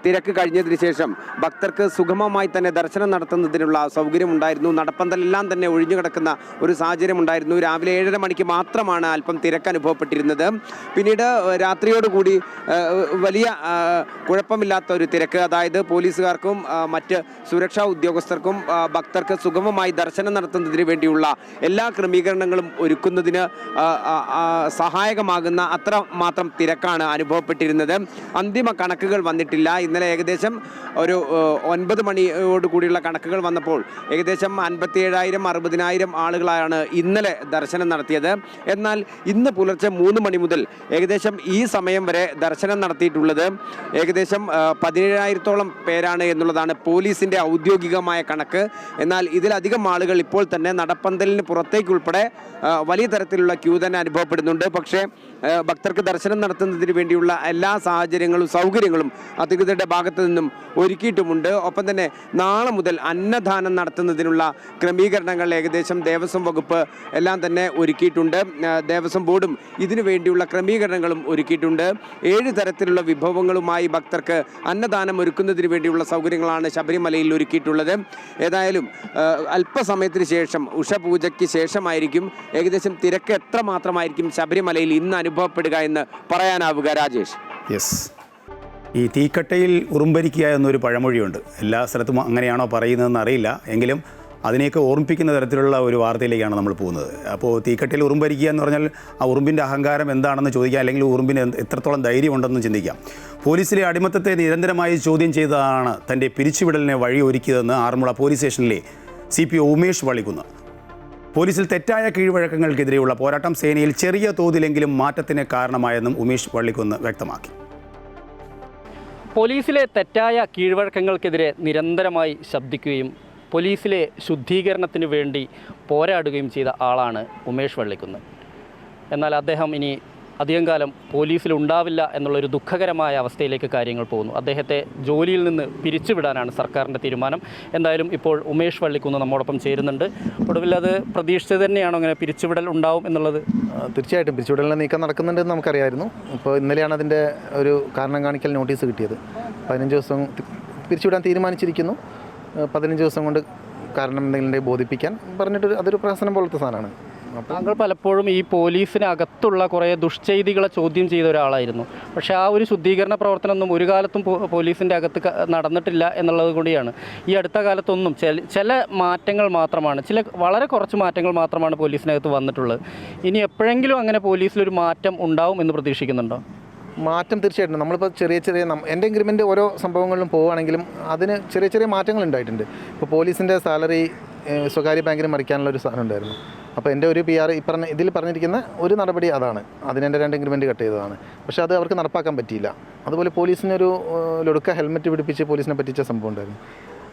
തിരക്ക് കഴിഞ്ഞതിന് ശേഷം ഭക്തർക്ക് സുഗമമായി തന്നെ ദർശനം നടത്തുന്നതിനുള്ള സൗകര്യമുണ്ടായിരുന്നു. നടപ്പന്തലെല്ലാം തന്നെ ഒഴിഞ്ഞു കിടക്കുന്ന ഒരു സാഹചര്യം ഉണ്ടായിരുന്നു. രാവിലെ 7:30 മണിക്ക് മാത്രമാണ് അല്പം തിരക്ക് അനുഭവപ്പെട്ടിരുന്നത്. പിന്നീട് രാത്രിയോടുകൂടി വലിയ കുഴപ്പമില്ലാത്ത ഒരു തിരക്ക്, അതായത് പോലീസുകാർക്കും മറ്റ് സുരക്ഷാ ഉദ്യോഗസ്ഥർക്കും ഭക്തർക്ക് സുഗമമായി ദർശനം നടത്തുന്നതിന് വേണ്ടിയുള്ള എല്ലാ ക്രമീകരണങ്ങളും ഒരുക്കുന്നതിന് സഹായകമാകുന്ന അത്ര മാത്രം തിരക്കാണ് അനുഭവപ്പെട്ടിരുന്നത്. അന്തിമ കണക്കുകൾ വന്നിട്ടില്ല. ഇന്നലെ ഏകദേശം ഒരു 9 മണിയോടുകൂടിയുള്ള കണക്കുകൾ വന്നപ്പോൾ ഏകദേശം 57,000-60,000 ആളുകളാണ് ഇന്നലെ ദർശനം നടത്തിയത്. എന്നാൽ ഇന്ന് പുലർച്ചെ 3 മണി മുതൽ ഏകദേശം ഏകദേശം ഈ സമയം വരെ ദർശനം നടത്തിയിട്ടുള്ളത് ഏകദേശം 17,000-ഓളം പേരാണ് എന്നുള്ളതാണ് പോലീസിൻ്റെ ഔദ്യോഗികമായ കണക്ക്. എന്നാൽ ഇതിലധികം ആളുകൾ ഇപ്പോൾ തന്നെ നടപ്പന്തലിന് പുറത്തേക്കുൾപ്പെടെ വലിയ തരത്തിലുള്ള ക്യൂ തന്നെ അനുഭവപ്പെടുന്നുണ്ട്. പക്ഷേ ഭക്തർക്ക് ദർശനം നടത്തുന്നതിന് വേണ്ടിയുള്ള എല്ലാ സാഹചര്യങ്ങളും സൗകര്യങ്ങളും അധികൃതരുടെ ഭാഗത്തു നിന്നും ഒരുക്കിയിട്ടുമുണ്ട്. ഒപ്പം തന്നെ നാളെ മുതൽ അന്നദാനം നടത്തുന്നതിനുള്ള ക്രമീകരണങ്ങൾ ഏകദേശം ദേവസ്വം വകുപ്പ് എല്ലാം തന്നെ ഒരുക്കിയിട്ടുണ്ട്. ദേവസ്വം ബോർഡും ഇതിനു വേണ്ടിയുള്ള ക്രമീകരണങ്ങളും ഒരുക്കിയിട്ടുണ്ട്. 7 തരത്തിലുള്ള വിഭവങ്ങളുമായി ഭക്തർക്ക് അന്നദാനം ഒരുക്കുന്നതിന് വേണ്ടിയുള്ള സൗകര്യങ്ങളാണ് ശബരിമലയിൽ ഒരുക്കിയിട്ടുള്ളത്. ഏതായാലും അല്പസമയത്തിന് ശേഷം ഉഷപൂജയ്ക്ക് ശേഷമായിരിക്കും ഏകദേശം തിരക്ക് എത്രമാത്രമായിരിക്കും ശബരിമലയിൽ ഇന്ന് അനുഭവപ്പെടുക എന്ന് പറയാനാവുക. രാജേഷ്. യെസ്, ഈ തീക്കട്ടയിൽ ഉറുമ്പരിക്കുക എന്നൊരു പഴമൊഴിയുണ്ട്. എല്ലാ സ്ഥലത്തും അങ്ങനെയാണോ പറയുന്നതെന്ന് അറിയില്ല, എങ്കിലും അതിനെയൊക്കെ ഓർമ്മിപ്പിക്കുന്ന തരത്തിലുള്ള ഒരു വാർത്തയിലേക്കാണ് നമ്മൾ പോകുന്നത്. അപ്പോൾ തീക്കട്ടയിൽ ഉറുമ്പരിക്കുക എന്ന് പറഞ്ഞാൽ ആ ഉറുമ്പിൻ്റെ അഹങ്കാരം എന്താണെന്ന് ചോദിക്കാം, അല്ലെങ്കിൽ ഉറുമ്പിന് എത്രത്തോളം ധൈര്യമുണ്ടെന്ന് ചിന്തിക്കാം. പോലീസിലെ അടിമത്തത്തെ നിരന്തരമായി ചോദ്യം ചെയ്തതാണ് തൻ്റെ പിരിച്ചുവിടലിനെ വഴി ഒരുക്കിയതെന്ന് ആറന്മുള പോലീസ് സ്റ്റേഷനിലെ CPO ഉമേഷ് വള്ളിക്കുന്ന്. പോലീസിൽ തെറ്റായ കീഴ്വഴക്കങ്ങൾക്കെതിരെയുള്ള പോരാട്ടം സേനയിൽ ചെറിയ തോതിലെങ്കിലും മാറ്റത്തിന് കാരണമായെന്നും ഉമേഷ് വള്ളിക്കുന്ന് വ്യക്തമാക്കി. പോലീസിലെ തെറ്റായ കീഴ്വഴക്കങ്ങൾക്കെതിരെ നിരന്തരമായി ശബ്ദിക്കുകയും പോലീസിലെ ശുദ്ധീകരണത്തിന് വേണ്ടി പോരാടുകയും ചെയ്ത ആളാണ് ഉമേഷ് വള്ളിക്കുന്ന്. എന്നാൽ അദ്ദേഹം ഇനി അധികം കാലം പോലീസിലുണ്ടാവില്ല എന്നുള്ളൊരു ദുഃഖകരമായ അവസ്ഥയിലേക്ക് കാര്യങ്ങൾ പോകുന്നു. അദ്ദേഹത്തെ ജോലിയിൽ നിന്ന് പിരിച്ചുവിടാനാണ് സർക്കാരിൻ്റെ തീരുമാനം. എന്തായാലും ഇപ്പോൾ ഉമേഷ് വള്ളിക്കുന്ന് നമ്മോടൊപ്പം ചേരുന്നുണ്ട്. ഒടുവിൽ അത് പ്രതീക്ഷിച്ചത് തന്നെയാണോ അങ്ങനെ പിരിച്ചുവിടൽ ഉണ്ടാവും എന്നുള്ളത്? തീർച്ചയായിട്ടും പിരിച്ചുവിടലിന് നീക്കം നടക്കുന്നുണ്ടെന്ന് നമുക്കറിയായിരുന്നു. ഇപ്പോൾ ഇന്നലെയാണ് അതിൻ്റെ ഒരു കാരണം കാണിക്കൽ നോട്ടീസ് കിട്ടിയത്. 15 ദിവസം പിരിച്ചുവിടാൻ തീരുമാനിച്ചിരിക്കുന്നു. 15 ദിവസം കൊണ്ട് കാരണം എന്തെങ്കിലും ബോധിപ്പിക്കാൻ പറഞ്ഞിട്ട് അതൊരു പ്രഹസനം പോലത്തെ സാധനമാണ്. താങ്കൾ പലപ്പോഴും ഈ പോലീസിനകത്തുള്ള കുറേ ദുഷ്ചെയ്തികളെ ചോദ്യം ചെയ്ത ഒരാളായിരുന്നു. പക്ഷേ ആ ഒരു ശുദ്ധീകരണ പ്രവർത്തനമൊന്നും ഒരു കാലത്തും പോലീസിൻ്റെ അകത്ത് നടന്നിട്ടില്ല എന്നുള്ളത് കൂടിയാണ്. ഈ അടുത്ത കാലത്തൊന്നും ചില മാറ്റങ്ങൾ മാത്രമാണ്, വളരെ കുറച്ച് മാറ്റങ്ങൾ മാത്രമാണ് പോലീസിനകത്ത് വന്നിട്ടുള്ളത്. ഇനി എപ്പോഴെങ്കിലും അങ്ങനെ പോലീസിലൊരു മാറ്റം ഉണ്ടാവും എന്ന് പ്രതീക്ഷിക്കുന്നുണ്ടോ? മാറ്റം തീർച്ചയായിട്ടും നമ്മളിപ്പോൾ ചെറിയ എൻ്റെ ഇൻക്രിമെൻ്റ് ഓരോ സംഭവങ്ങളിലും പോവുകയാണെങ്കിലും അതിന് ചെറിയ മാറ്റങ്ങൾ ഉണ്ടായിട്ടുണ്ട്. ഇപ്പോൾ പോലീസിൻ്റെ സാലറി സ്വകാര്യ ബാങ്കിന് മറിക്കാനുള്ള ഒരു സാധനം ഉണ്ടായിരുന്നു. അപ്പോൾ എൻ്റെ ഒരു PR ഇതിൽ പറഞ്ഞിരിക്കുന്ന ഒരു നടപടി അതാണ്. അതിനെൻ്റെ 2 ഇൻക്രിമെൻറ്റ് കട്ട് ചെയ്തതാണ്. പക്ഷേ അത് അവർക്ക് നടപ്പാക്കാൻ പറ്റിയില്ല. അതുപോലെ പോലീസിനൊരു ലൊടുക്ക ഹെൽമെറ്റ് പിടിപ്പിച്ച് പോലീസിനെ പറ്റിച്ച സംഭവം ഉണ്ടായിരുന്നു.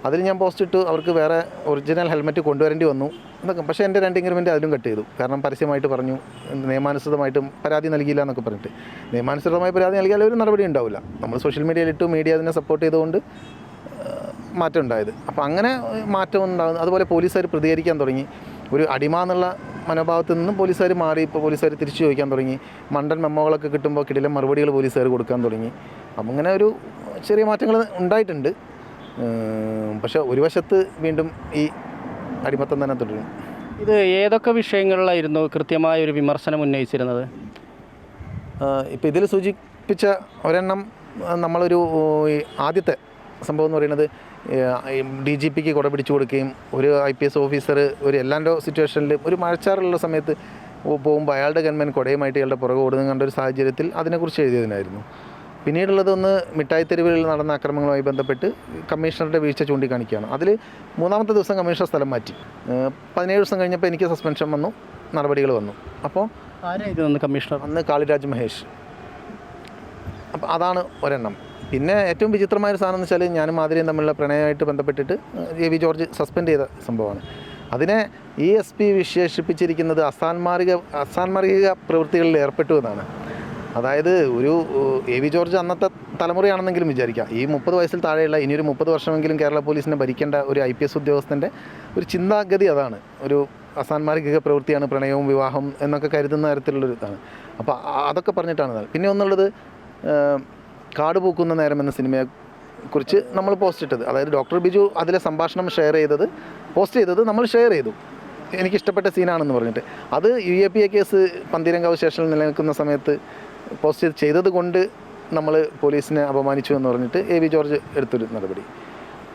അതിൽ ഞാൻ പോസ്റ്റ് ഇട്ടു, അവർക്ക് വേറെ ഒറിജിനൽ ഹെൽമെറ്റ് കൊണ്ടുവരേണ്ടി വന്നു എന്നൊക്കെ. പക്ഷേ എൻ്റെ 2 ഇൻക്രിമെൻറ്റ് അതിലും കട്ട് ചെയ്തു. കാരണം പരസ്യമായിട്ട് പറഞ്ഞു, നിയമാനുസൃതമായിട്ടും പരാതി നൽകിയില്ല എന്നൊക്കെ പറഞ്ഞിട്ട്. നിയമാനുസൃതമായി പരാതി നൽകിയാൽ ഒരു നടപടി ഉണ്ടാവില്ല. നമ്മൾ സോഷ്യൽ മീഡിയയിലിട്ടു, മീഡിയ അതിനെ സപ്പോർട്ട് ചെയ്തുകൊണ്ട് മാറ്റം ഉണ്ടായത്. അപ്പോൾ അങ്ങനെ മാറ്റം ഉണ്ടാകുന്നു. അതുപോലെ പോലീസുകാർ പ്രതികരിക്കാൻ തുടങ്ങി. ഒരു അടിമ എന്നുള്ള മനോഭാവത്തിൽ നിന്നും പോലീസുകാർ മാറി. ഇപ്പോൾ പോലീസുകാർ തിരിച്ചു ചോദിക്കാൻ തുടങ്ങി. മണ്ടൻ മെമ്മോകളൊക്കെ കിട്ടുമ്പോൾ കിടിലൻ മറുപടികൾ പോലീസുകാർ കൊടുക്കാൻ തുടങ്ങി. അപ്പം അങ്ങനെ ഒരു ചെറിയ മാറ്റങ്ങൾ ഉണ്ടായിട്ടുണ്ട്. പക്ഷേ ഒരു വശത്ത് വീണ്ടും ഈ അടിമത്തം തന്നെ തുടരും. ഇത് ഏതൊക്കെ വിഷയങ്ങളിലായിരുന്നു കൃത്യമായ ഒരു വിമർശനം ഉന്നയിച്ചിരുന്നത്? ഇപ്പോൾ ഇതിൽ സൂചിപ്പിച്ച ഒരെണ്ണം, നമ്മളൊരു ആദ്യത്തെ സംഭവം എന്ന് പറയുന്നത് DGPക്ക് കുട പിടിച്ചു കൊടുക്കുകയും ഒരു IPS ഓഫീസർ ഒരു എല്ലാൻഡോ സിറ്റുവേഷനിൽ ഒരു മഴച്ചാറുള്ള സമയത്ത് പോകുമ്പോൾ അയാളുടെ ഗൺമാൻ കുടയുമായിട്ട് ഇയാളുടെ പുറകെ ഓടുന്നത് കണ്ട ഒരു സാഹചര്യത്തിൽ അതിനെക്കുറിച്ച് എഴുതിയതിനായിരുന്നു. പിന്നീടുള്ളതൊന്ന് മിഠായി തെരുവുകളിൽ നടന്ന അക്രമങ്ങളുമായി ബന്ധപ്പെട്ട് കമ്മീഷണറുടെ വീഴ്ച ചൂണ്ടിക്കാണിക്കുകയാണ്. അതിൽ 3-ാമത്തെ ദിവസം കമ്മീഷണർ സ്ഥലം മാറ്റി. 17 ദിവസം കഴിഞ്ഞപ്പോൾ എനിക്ക് സസ്പെൻഷൻ വന്നു, നടപടികൾ വന്നു. അപ്പോൾ ആരായിരുന്നു കമ്മീഷണർ? അന്ന് കാളിരാജ് മഹേഷ്. അപ്പോൾ അതാണ് ഒരെണ്ണം. പിന്നെ ഏറ്റവും വിചിത്രമായൊരു സാധനം എന്ന് വെച്ചാൽ ഞാനും മാതിരിയും തമ്മിലുള്ള പ്രണയമായിട്ട് ബന്ധപ്പെട്ടിട്ട് AV ജോർജ് സസ്പെൻഡ് ചെയ്ത സംഭവമാണ്. അതിനെ ESP വിശേഷിപ്പിച്ചിരിക്കുന്നത് അസാൻമാർഗിക പ്രവൃത്തികളിൽ ഏർപ്പെട്ടു എന്നാണ്. അതായത് ഒരു AV ജോർജ് അന്നത്തെ തലമുറയാണെന്നെങ്കിലും വിചാരിക്കാം. ഈ 30 വയസ്സിൽ താഴെയുള്ള ഇനിയൊരു 30 വർഷമെങ്കിലും കേരള പോലീസിനെ ഭരിക്കേണ്ട ഒരു IPS ഉദ്യോഗസ്ഥൻ്റെ ഒരു ചിന്താഗതി അതാണ്. ഒരു അസാൻമാർഗിക പ്രവൃത്തിയാണ് പ്രണയവും വിവാഹം എന്നൊക്കെ കരുതുന്ന തരത്തിലുള്ളൊരു ഇതാണ്. അപ്പോൾ അതൊക്കെ പറഞ്ഞിട്ടാണ്. പിന്നെ ഒന്നുള്ളത് കാട് പൂക്കുന്ന നേരം എന്ന സിനിമയെക്കുറിച്ച് നമ്മൾ പോസ്റ്റ് ഇട്ടത്. അതായത് ഡോക്ടർ ബിജു അതിലെ സംഭാഷണം പോസ്റ്റ് ചെയ്തത് നമ്മൾ ഷെയർ ചെയ്തു. എനിക്കിഷ്ടപ്പെട്ട സീനാണെന്ന് പറഞ്ഞിട്ട്. അത് UAPA കേസ് പന്തീരങ്കാവ് സ്റ്റേഷനിൽ നിലനിൽക്കുന്ന സമയത്ത് പോസ്റ്റ് ചെയ്തത് കൊണ്ട് നമ്മൾ പോലീസിനെ അപമാനിച്ചു എന്ന് പറഞ്ഞിട്ട് AV ജോർജ് എടുത്തൊരു നടപടി.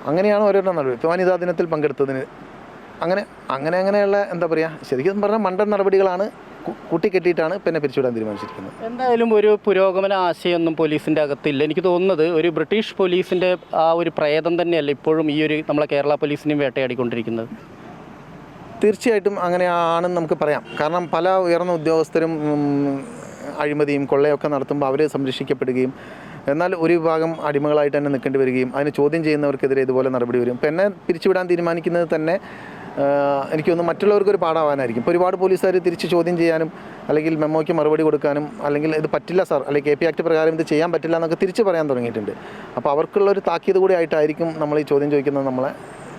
അങ്ങനെയാണ് ഓരോരോ നടപടി. ഇപ്പോൾ വനിതാ ദിനത്തിൽ പങ്കെടുത്തതിന് അങ്ങനെയുള്ള എന്താ പറയുക, ശരിക്കും പറഞ്ഞാൽ മണ്ടൻ നടപടികളാണ് കൂട്ടിക്കെട്ടിയിട്ടാണ് പിന്നെ പിരിച്ചുവിടാൻ തീരുമാനിച്ചിരിക്കുന്നത്. എന്തായാലും ഒരു പുരോഗമന ആശയമൊന്നും പോലീസിൻ്റെ അകത്തില്ല. എനിക്ക് തോന്നുന്നത് ഒരു ബ്രിട്ടീഷ് പോലീസിൻ്റെ ആ ഒരു പ്രേതം തന്നെയല്ല ഇപ്പോഴും ഈ ഒരു നമ്മളെ കേരള പോലീസിനെയും വേട്ടയാടിക്കൊണ്ടിരിക്കുന്നത്. തീർച്ചയായിട്ടും അങ്ങനെയാണെന്ന് നമുക്ക് പറയാം. കാരണം പല ഉയർന്ന ഉദ്യോഗസ്ഥരും അഴിമതിയും കൊള്ളയൊക്കെ നടത്തുമ്പോൾ അവർ സംരക്ഷിക്കപ്പെടുകയും എന്നാൽ ഒരു വിഭാഗം അടിമകളായിട്ട് തന്നെ നിൽക്കേണ്ടി വരികയും അതിന് ചോദ്യം ചെയ്യുന്നവർക്കെതിരെ ഇതുപോലെ നടപടി വരും. ഇപ്പോൾ എന്നെ പിരിച്ചുവിടാൻ തീരുമാനിക്കുന്നത് തന്നെ എനിക്കൊന്ന് മറ്റുള്ളവർക്കൊരു പാടാവാനായിരിക്കും. ഇപ്പോൾ ഒരുപാട് പോലീസുകാർ തിരിച്ച് ചോദ്യം ചെയ്യാനും അല്ലെങ്കിൽ മെമ്മോയ്ക്ക് മറുപടി കൊടുക്കാനും അല്ലെങ്കിൽ ഇത് പറ്റില്ല സാർ അല്ലെങ്കിൽ KP ആക്ട് പ്രകാരം ഇത് ചെയ്യാൻ പറ്റില്ല എന്നൊക്കെ തിരിച്ച് പറയാൻ തുടങ്ങിയിട്ടുണ്ട്. അപ്പോൾ അവർക്കുള്ളൊരു താക്കീത് കൂടി ആയിട്ടായിരിക്കും നമ്മൾ ഈ ചോദ്യം ചോദിക്കുന്നത് നമ്മളെ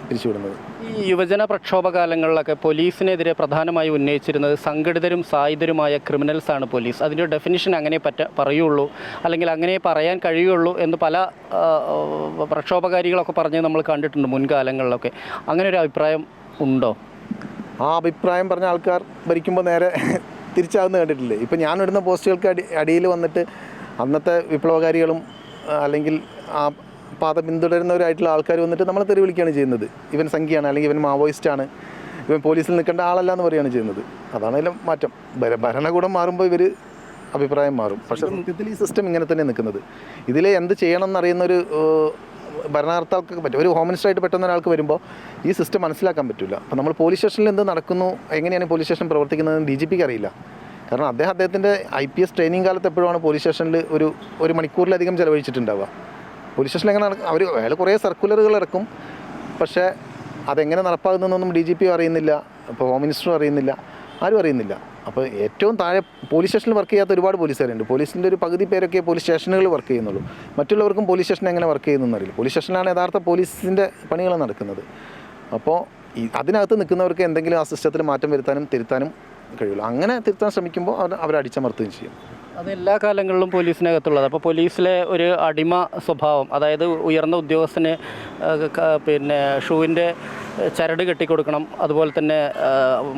പിരിച്ചുവിടുന്നത്. ഈ യുവജന പ്രക്ഷോഭകാലങ്ങളിലൊക്കെ പോലീസിനെതിരെ പ്രധാനമായി ഉന്നയിച്ചിരുന്നത് സംഘടിതരും സായുധരുമായ ക്രിമിനൽസാണ് പോലീസ്. അതിൻ്റെ ഡെഫിനിഷൻ അങ്ങനെ പറയുള്ളൂ അല്ലെങ്കിൽ അങ്ങനെ പറയാൻ കഴിയുള്ളൂ എന്ന് പല പ്രക്ഷോഭകാരികളൊക്കെ പറഞ്ഞ് നമ്മൾ കണ്ടിട്ടുണ്ട് മുൻകാലങ്ങളിലൊക്കെ. അങ്ങനെ ഒരു അഭിപ്രായം ഉണ്ടോ? ആ അഭിപ്രായം പറഞ്ഞ ആൾക്കാർ ഭരിക്കുമ്പോൾ നേരെ തിരിച്ചാകുന്ന കണ്ടിട്ടില്ലേ? ഇപ്പം ഞാൻ ഇടുന്ന പോസ്റ്റുകൾക്ക് അടിയിൽ വന്നിട്ട് അന്നത്തെ വിപ്ലവകാരികളും അല്ലെങ്കിൽ ആ പാത പിന്തുടരുന്നവരായിട്ടുള്ള ആൾക്കാർ വന്നിട്ട് നമ്മളെ തെറി വിളിക്കുകയാണ് ചെയ്യുന്നത്. ഇവൻ സംഖ്യയാണ് അല്ലെങ്കിൽ ഇവൻ മാവോയിസ്റ്റാണ്, ഇവൻ പോലീസിൽ നിൽക്കേണ്ട ആളല്ല എന്ന് പറയുകയാണ് ചെയ്യുന്നത്. അതാണ് അതിലെ മാറ്റം. ഭരണകൂടം മാറുമ്പോൾ ഇവർ അഭിപ്രായം മാറും. പക്ഷേ സത്യത്തിൽ ഈ സിസ്റ്റം ഇങ്ങനെ തന്നെ നിൽക്കുന്നത്. ഇതിൽ എന്ത് ചെയ്യണം എന്നറിയുന്നൊരു ഭരണകർത്താക്കൾക്ക് പറ്റും. ഒരു ഹോം മിനിസ്റ്ററായിട്ട് പെട്ടെന്ന് ഒരാൾക്ക് വരുമ്പോൾ ഈ സിസ്റ്റം മനസ്സിലാക്കാൻ പറ്റില്ല. അപ്പോൾ നമ്മൾ പോലീസ് സ്റ്റേഷനിൽ എന്ത് നടക്കുന്നു, എങ്ങനെയാണ് പോലീസ് സ്റ്റേഷൻ പ്രവർത്തിക്കുന്നതെന്ന് DGPക്ക് അറിയില്ല. കാരണം അദ്ദേഹത്തിൻ്റെ IPS ട്രെയിനിങ് കാലത്ത് എപ്പോഴാണ് പോലീസ് സ്റ്റേഷനിൽ ഒരു മണിക്കൂറിലധികം ചിലവഴിച്ചിട്ടുണ്ടാവുക. പോലീസ് സ്റ്റേഷനിൽ എങ്ങനെ അയാൾ കുറേ സർക്കുലറുകൾ ഇറക്കും, പക്ഷേ അതെങ്ങനെ നടപ്പാകുന്നതെന്നൊന്നും DGP അറിയുന്നില്ല, ഇപ്പോൾ ഹോം മിനിസ്റ്ററും അറിയുന്നില്ല, ആരും അറിയുന്നില്ല. അപ്പോൾ ഏറ്റവും താഴെ പോലീസ് സ്റ്റേഷനിൽ വർക്ക് ചെയ്യാത്ത ഒരുപാട് പോലീസുകാരുണ്ട്. പോലീസിൻ്റെ ഒരു പകുതി പേരൊക്കെ പോലീസ് സ്റ്റേഷനുകളിൽ വർക്ക് ചെയ്യുന്നുള്ളൂ. മറ്റുള്ളവർക്കും പോലീസ് സ്റ്റേഷൻ എങ്ങനെ വർക്ക് ചെയ്യുന്നതെന്ന് അറിയില്ല. പോലീസ് സ്റ്റേഷനിലാണ് യഥാർത്ഥ പോലീസിൻ്റെ പണികൾ നടക്കുന്നത്. അപ്പോൾ അതിനകത്ത് നിൽക്കുന്നവർക്ക് എന്തെങ്കിലും ആ സിസ്റ്റത്തിൽ മാറ്റം വരുത്താനും തിരുത്താനും കഴിയുള്ളൂ. അങ്ങനെ തിരുത്താൻ ശ്രമിക്കുമ്പോൾ അവർ അടിച്ചമർത്തുകയും ചെയ്യും. അത് എല്ലാ കാലങ്ങളിലും പോലീസിനകത്തുള്ളത്. അപ്പോൾ പോലീസിലെ ഒരു അടിമ സ്വഭാവം, അതായത് ഉയർന്ന ഉദ്യോഗസ്ഥന് ഷൂവിൻ്റെ ചരട് കെട്ടിക്കൊടുക്കണം, അതുപോലെ തന്നെ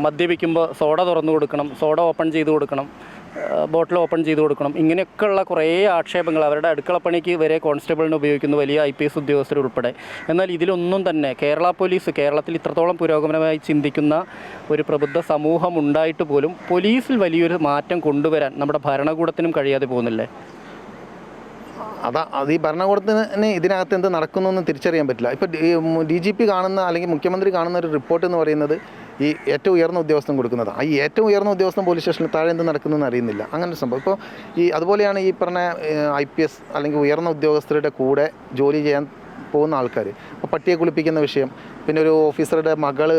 മദ്യപിക്കുമ്പോൾ സോഡ തുറന്നു കൊടുക്കണം, സോഡ ഓപ്പൺ ചെയ്ത് കൊടുക്കണം, ബോട്ടിൽ ഓപ്പൺ ചെയ്ത് കൊടുക്കണം, ഇങ്ങനെയൊക്കെയുള്ള കുറേ ആക്ഷേപങ്ങൾ അവരുടെ അടുക്കളപ്പണിക്ക് വരെ കോൺസ്റ്റബിളിനെ ഉപയോഗിക്കുന്ന വലിയ IPS ഉദ്യോഗസ്ഥരുൾപ്പെടെ. എന്നാൽ ഇതിലൊന്നും തന്നെ കേരള പോലീസ് കേരളത്തിൽ ഇത്രത്തോളം പുരോഗമനമായി ചിന്തിക്കുന്ന ഒരു പ്രബുദ്ധ സമൂഹം ഉണ്ടായിട്ട് പോലും പോലീസിൽ വലിയൊരു മാറ്റം കൊണ്ടുവരാൻ നമ്മുടെ ഭരണകൂടത്തിനും കഴിയാതെ പോകുന്നില്ലേ? അത് ഈ ഭരണകൂടത്തിന് ഇതിനകത്ത് എന്ത് നടക്കുന്നു എന്ന് തിരിച്ചറിയാൻ പറ്റില്ല. ഇപ്പോൾ DGP കാണുന്ന അല്ലെങ്കിൽ മുഖ്യമന്ത്രി കാണുന്ന ഒരു റിപ്പോർട്ട് എന്ന് പറയുന്നത് ഈ ഏറ്റവും ഉയർന്ന ഉദ്യോഗസ്ഥൻ കൊടുക്കുന്നത്. ഈ ഏറ്റവും ഉയർന്ന ഉദ്യോഗസ്ഥൻ പോലീസ് സ്റ്റേഷനിൽ താഴെ എന്ത് നടക്കുന്നതെന്ന് അറിയുന്നില്ല. അങ്ങനെ ഒരു സംഭവം. ഇപ്പോൾ അതുപോലെയാണ് ഈ പറഞ്ഞ IPS അല്ലെങ്കിൽ ഉയർന്ന ഉദ്യോഗസ്ഥരുടെ കൂടെ ജോലി ചെയ്യാൻ പോകുന്ന ആൾക്കാർ. ഇപ്പോൾ പട്ടിയെ കുളിപ്പിക്കുന്ന വിഷയം, പിന്നെ ഒരു ഓഫീസറുടെ മകള്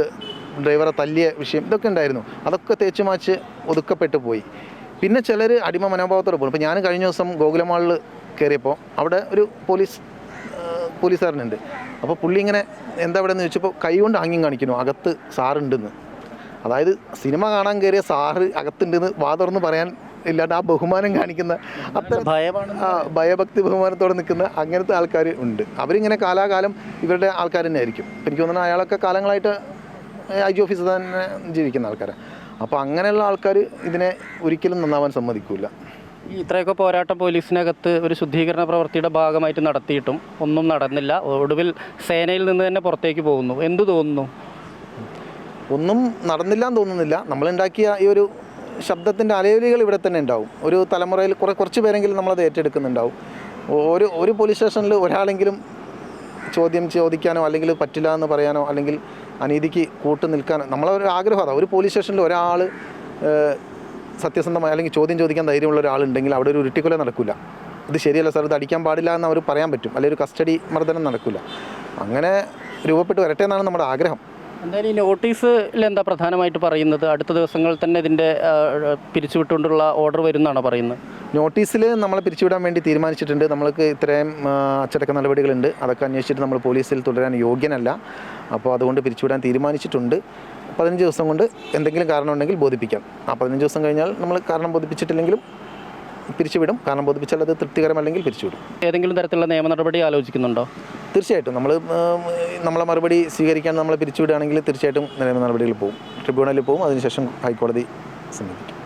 ഡ്രൈവറെ തല്ലിയ വിഷയം, ഇതൊക്കെ ഉണ്ടായിരുന്നു. അതൊക്കെ തേച്ചു മാച്ച് ഒതുക്കപ്പെട്ടു പോയി. പിന്നെ ചിലർ അടിമ മനോഭാവത്തോടെ പോകും. ഇപ്പോൾ ഞാൻ കഴിഞ്ഞ ദിവസം ഗോകുലമാളിൽ കയറിയപ്പോൾ അവിടെ ഒരു പോലീസുകാരനുണ്ട്. അപ്പോൾ പുള്ളി ഇങ്ങനെ എന്താ ഇവിടെ എന്ന് ചോദിച്ചപ്പോൾ കൈ കൊണ്ട് ആംഗ്യം കാണിക്കുന്നു, അകത്ത് സാറുണ്ടെന്ന്. അതായത് സിനിമ കാണാൻ കയറിയ സാറ് അകത്തുണ്ടെന്ന് വാ തുറന്ന് പറയാൻ ഇല്ലാണ്ട് ആ ബഹുമാനം കാണിക്കുന്ന അത്ര ഭയഭക്തി ബഹുമാനത്തോടെ നിൽക്കുന്ന അങ്ങനത്തെ ആൾക്കാർ ഉണ്ട്. അവരിങ്ങനെ കാലാകാലം ഇവരുടെ ആൾക്കാർ തന്നെ ആയിരിക്കും. എനിക്ക് തോന്നുന്നു അയാളൊക്കെ കാലങ്ങളായിട്ട് IG ഓഫീസിൽ തന്നെ ജീവിക്കുന്ന ആൾക്കാരാണ്. അപ്പോൾ അങ്ങനെയുള്ള ആൾക്കാർ ഇതിനെ ഒരിക്കലും നന്നാവാൻ സമ്മതിക്കില്ല. ഇത്രയൊക്കെ പോരാട്ടം പോലീസിനകത്ത് ഒരു ശുദ്ധീകരണ പ്രവൃത്തിയുടെ ഭാഗമായിട്ട് നടത്തിയിട്ടും ഒന്നും നടന്നില്ല. ഒടുവിൽ സേനയിൽ നിന്ന് തന്നെ പുറത്തേക്ക് പോകുന്നു. എന്തു തോന്നുന്നു? ഒന്നും നടന്നില്ല എന്ന് തോന്നുന്നില്ല. നമ്മളുണ്ടാക്കിയ ഈ ഒരു ശബ്ദത്തിൻ്റെ അലയൊലികൾ ഇവിടെ തന്നെ ഉണ്ടാവും. ഒരു തലമുറയിൽ കുറച്ച് പേരെങ്കിലും നമ്മളത് ഏറ്റെടുക്കുന്നുണ്ടാവും. ഒരു പോലീസ് സ്റ്റേഷനിൽ ഒരാളെങ്കിലും ചോദിക്കാനോ അല്ലെങ്കിൽ പറ്റില്ല എന്ന് പറയാനോ അല്ലെങ്കിൽ അനീതിക്ക് കൂട്ടു നിൽക്കാനോ നമ്മളൊരു ആഗ്രഹം അതാണ്. ഒരു പോലീസ് സ്റ്റേഷനിൽ ഒരാൾ സത്യസന്ധമായി അല്ലെങ്കിൽ ചോദ്യം ചോദിക്കാൻ ധൈര്യമുള്ള ഒരാളുണ്ടെങ്കിൽ അവിടെ ഒരു ഉരുട്ടിക്കൊല നടക്കില്ല. ഇത് ശരിയല്ല സാർ, ഇത് അടിക്കാൻ പാടില്ല എന്ന് അവർ പറയാൻ പറ്റും. അല്ലെങ്കിൽ ഒരു കസ്റ്റഡി മർദ്ദനം നടക്കില്ല. അങ്ങനെ രൂപപ്പെട്ട് വരട്ടെ എന്നാണ് നമ്മുടെ ആഗ്രഹം. എന്തായാലും ഈ നോട്ടീസിൽ എന്താ പ്രധാനമായിട്ട് പറയുന്നത്? അടുത്ത ദിവസങ്ങളിൽ തന്നെ ഇതിൻ്റെ പിരിച്ചുവിട്ടുകൊണ്ടുള്ള ഓർഡർ വരുന്നതാണോ പറയുന്നത്? നോട്ടീസിൽ നമ്മളെ പിരിച്ചുവിടാൻ വേണ്ടി തീരുമാനിച്ചിട്ടുണ്ട്. നമ്മൾക്ക് ഇത്രയും അച്ചടക്ക നടപടികളുണ്ട്, അതൊക്കെ അന്വേഷിച്ചിട്ട് നമ്മൾ പോലീസിൽ തുടരാൻ യോഗ്യനല്ല. അപ്പോൾ അതുകൊണ്ട് പിരിച്ചുവിടാൻ തീരുമാനിച്ചിട്ടുണ്ട്. 15 ദിവസം കൊണ്ട് എന്തെങ്കിലും കാരണം ഉണ്ടെങ്കിൽ ബോധിപ്പിക്കാം. ആ 15 ദിവസം കഴിഞ്ഞാൽ നമ്മൾ കാരണം ബോധിപ്പിച്ചിട്ടില്ലെങ്കിലും പിരിച്ചുവിടും. കാരണം ബോധിപ്പിച്ചാൽ അത് തൃപ്തികരമല്ലെങ്കിൽ പിരിച്ചുവിടും. ഏതെങ്കിലും തരത്തിലുള്ള നിയമ നടപടി ആലോചിക്കുന്നുണ്ടോ? തീർച്ചയായിട്ടും നമ്മളെ മറുപടി സ്വീകരിക്കാൻ നമ്മളെ പിരിച്ചുവിടുകയാണെങ്കിൽ തീർച്ചയായിട്ടും നിയമ നടപടികൾ പോകും. ട്രിബ്യൂണലിൽ പോകും, അതിനുശേഷം ഹൈക്കോടതി സമീപിക്കും.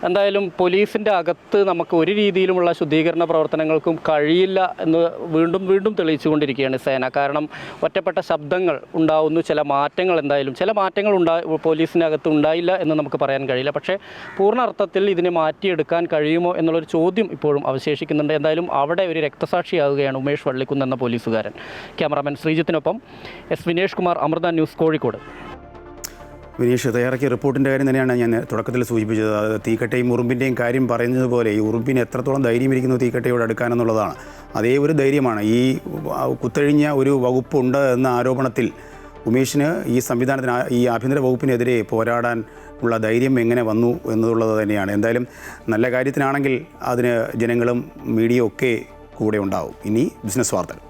എന്തായാലും പോലീസിൻ്റെ അകത്ത് നമുക്ക് ഒരു രീതിയിലുമുള്ള ശുദ്ധീകരണ പ്രവർത്തനങ്ങൾക്കും കഴിയില്ല എന്ന് വീണ്ടും തെളിയിച്ചുകൊണ്ടിരിക്കുകയാണ് സേന. കാരണം ഒറ്റപ്പെട്ട ശബ്ദങ്ങൾ ഉണ്ടാവുന്നു, ചില മാറ്റങ്ങൾ പോലീസിനകത്ത് ഉണ്ടായില്ല എന്ന് നമുക്ക് പറയാൻ കഴിയില്ല. പക്ഷേ പൂർണ്ണ അർത്ഥത്തിൽ ഇതിനെ മാറ്റിയെടുക്കാൻ കഴിയുമോ എന്നുള്ളൊരു ചോദ്യം ഇപ്പോഴും അവശേഷിക്കുന്നുണ്ട്. എന്തായാലും അവിടെ ഒരു രക്തസാക്ഷിയാവുകയാണ് ഉമേഷ് വള്ളിക്കുന്ന് എന്ന പോലീസുകാരൻ. ക്യാമറാമാൻ ശ്രീജിത്തിനൊപ്പം S വിനേഷ് കുമാർ, അമൃത ന്യൂസ്, കോഴിക്കോട്. വിനീഷ് തയ്യാറാക്കിയ റിപ്പോർട്ടിൻ്റെ കാര്യം തന്നെയാണ് ഞാൻ തുടക്കത്തിൽ സൂചിപ്പിച്ചത്. അത് തീക്കട്ടയും ഉറുമ്പിൻ്റെയും കാര്യം പറയുന്നത് പോലെ ഈ ഉറുമ്പിന് എത്രത്തോളം ധൈര്യം ഇരിക്കുന്നു തീക്കട്ടയോട് അടുക്കാനെന്നുള്ളതാണ്. അതേ ഒരു ധൈര്യമാണ് ഈ കുത്തഴിഞ്ഞ ഒരു വകുപ്പുണ്ട് എന്ന ആരോപണത്തിൽ ഉമേഷിന് ഈ സംവിധാനത്തിന് ഈ ആഭ്യന്തര വകുപ്പിനെതിരെ പോരാടാൻ ഉള്ള ധൈര്യം എങ്ങനെ വന്നു എന്നുള്ളത് തന്നെയാണ്. എന്തായാലും നല്ല കാര്യത്തിനാണെങ്കിൽ അതിന് ജനങ്ങളും മീഡിയ ഒക്കെ കൂടെ ഉണ്ടാവും. ഇനി ബിസിനസ് വാർത്തകൾ.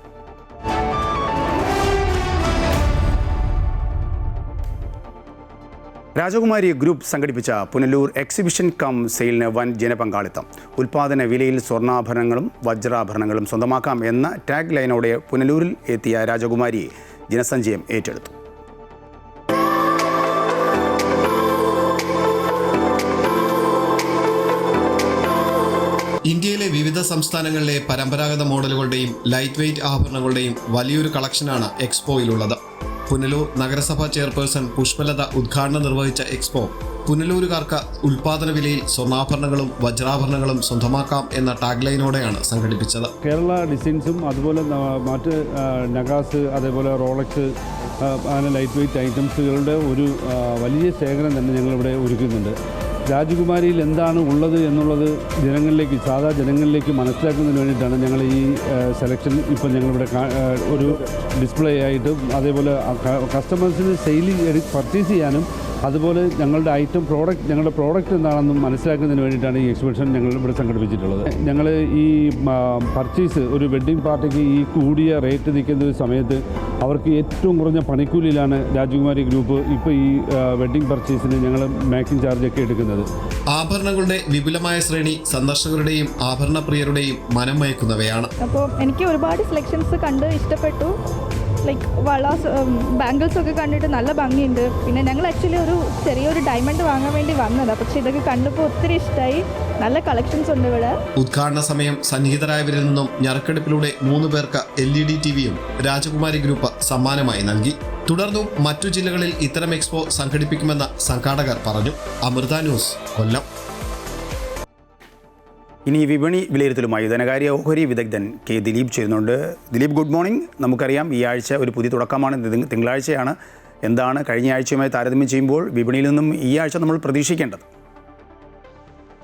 രാജകുമാരി ഗ്രൂപ്പ് സംഘടിപ്പിച്ച പുനലൂർ എക്സിബിഷൻ കം സെയിലിന് വൻ ജനപങ്കാളിത്തം. ഉൽപ്പാദന വിലയിൽ സ്വർണ്ണാഭരണങ്ങളും വജ്രാഭരണങ്ങളും സ്വന്തമാക്കാം എന്ന ടാഗ് ലൈനോടെ പുനലൂരിൽ എത്തിയ രാജകുമാരിയെ ജനസഞ്ചയം ഏറ്റെടുത്തു. ഇന്ത്യയിലെ വിവിധ സംസ്ഥാനങ്ങളിലെ പരമ്പരാഗത മോഡലുകളുടെയും ലൈറ്റ് വെയ്റ്റ് ആഭരണങ്ങളുടെയും വലിയൊരു കളക്ഷനാണ് എക്സ്പോയിലുള്ളത്. പുനലൂർ നഗരസഭാ ചെയർപേഴ്സൺ പുഷ്പലത ഉദ്ഘാടനം നിർവഹിച്ച എക്സ്പോ പുനലൂരുകാർക്ക് ഉൽപാദന വിലയിൽ സ്വർണ്ണാഭരണങ്ങളും വജ്രാഭരണങ്ങളും സ്വന്തമാക്കാം എന്ന ടാഗ് ലൈനോടെയാണ് സംഘടിപ്പിച്ചത്. കേരള ഡിസൈൻസും അതുപോലെ മറ്റ് നഗാസ്, അതേപോലെ റോളക്സ്, അങ്ങനെ ലൈറ്റ് വെയ്റ്റ് ഐറ്റംസുകളുടെ ഒരു വലിയ ശേഖരം തന്നെ ഞങ്ങളിവിടെ ഒരുക്കുന്നുണ്ട്. രാജകുമാരിയിൽ എന്താണ് ഉള്ളത് എന്നുള്ളത് സാധാ ജനങ്ങളിലേക്ക് മനസ്സിലാക്കുന്നതിന് വേണ്ടിയിട്ടാണ് ഞങ്ങൾ ഈ സെലക്ഷൻ ഇപ്പോൾ ഞങ്ങളിവിടെ ഒരു ഡിസ്പ്ലേ ആയിട്ടും അതേപോലെ കസ്റ്റമേഴ്സിന് പർച്ചേസ് ചെയ്യാനും അതുപോലെ ഞങ്ങളുടെ ഞങ്ങളുടെ പ്രോഡക്റ്റ് എന്താണെന്നും മനസ്സിലാക്കുന്നതിന് വേണ്ടിയിട്ടാണ് ഈ എക്സിബിഷൻ ഞങ്ങൾ ഇവിടെ സംഘടിപ്പിച്ചിട്ടുള്ളത്. ഞങ്ങൾ ഈ പർച്ചേസ് ഒരു വെഡ്ഡിംഗ് പാർട്ടിക്ക് ഈ കൂടിയ റേറ്റ് നിൽക്കുന്ന ഒരു സമയത്ത് അവർക്ക് ഏറ്റവും കുറഞ്ഞ പണിക്കൂലിയിലാണ് രാജകുമാരി ഗ്രൂപ്പ് ഇപ്പോൾ ഈ വെഡ്ഡിംഗ് പർച്ചേസിന് ഞങ്ങൾ മേക്കിംഗ് ചാർജൊക്കെ എടുക്കുന്നത്. ആഭരണങ്ങളുടെ വിപുലമായ ശ്രേണി സന്ദർശകരുടെയും ആഭരണ പ്രിയരുടെയും മനം മയക്കുന്നവയാണ്. അപ്പോൾ എനിക്ക് ഒരുപാട് സെലക്ഷൻസ് കണ്ട് ഇഷ്ടപ്പെട്ടു. ലൈക്ക് ബാംഗിൾസ് ഒക്കെ കണ്ടിട്ട് നല്ല ഭംഗിയുണ്ട്. പിന്നെ ഞങ്ങൾ ആക്ച്വലി ചെറിയൊരു ഡയമണ്ട് വാങ്ങാൻ വേണ്ടി വന്നതാണ്, പക്ഷേ ഇതൊക്കെ കണ്ടപ്പോൾ ഒത്തിരി ഇഷ്ടമായി. നല്ല കളക്ഷൻസ് ഉണ്ട് ഇവിടെ. ഉദ്ഘാടന സമയം സന്നിഹിതരായവരിൽ നിന്നും ഞറുക്കെടുപ്പിലൂടെ 3 പേർക്ക് LED ടിവിയും രാജകുമാരി ഗ്രൂപ്പ് സമ്മാനമായി നൽകി. തുടർന്നും മറ്റു ജില്ലകളിൽ ഇത്തരം എക്സ്പോ സംഘടിപ്പിക്കുമെന്ന് സംഘാടകർ പറഞ്ഞു. അമൃത ന്യൂസ്, കൊല്ലം. ഇനി വിപണി വിലയിരുത്തലുമായി ധനകാര്യ ഓഹരി വിദഗ്ധൻ കെ ദിലീപ് ചേരുന്നുണ്ട്. Dileep, good morning. നമുക്കറിയാം ഈ ആഴ്ച ഒരു പുതിയ തുടക്കമാണ്, തിങ്കളാഴ്ചയാണ്. എന്താണ് കഴിഞ്ഞ ആഴ്ചയുമായി താരതമ്യം ചെയ്യുമ്പോൾ വിപണിയിൽ നിന്നും ഈ ആഴ്ച നമ്മൾ പ്രതീക്ഷിക്കേണ്ടത്?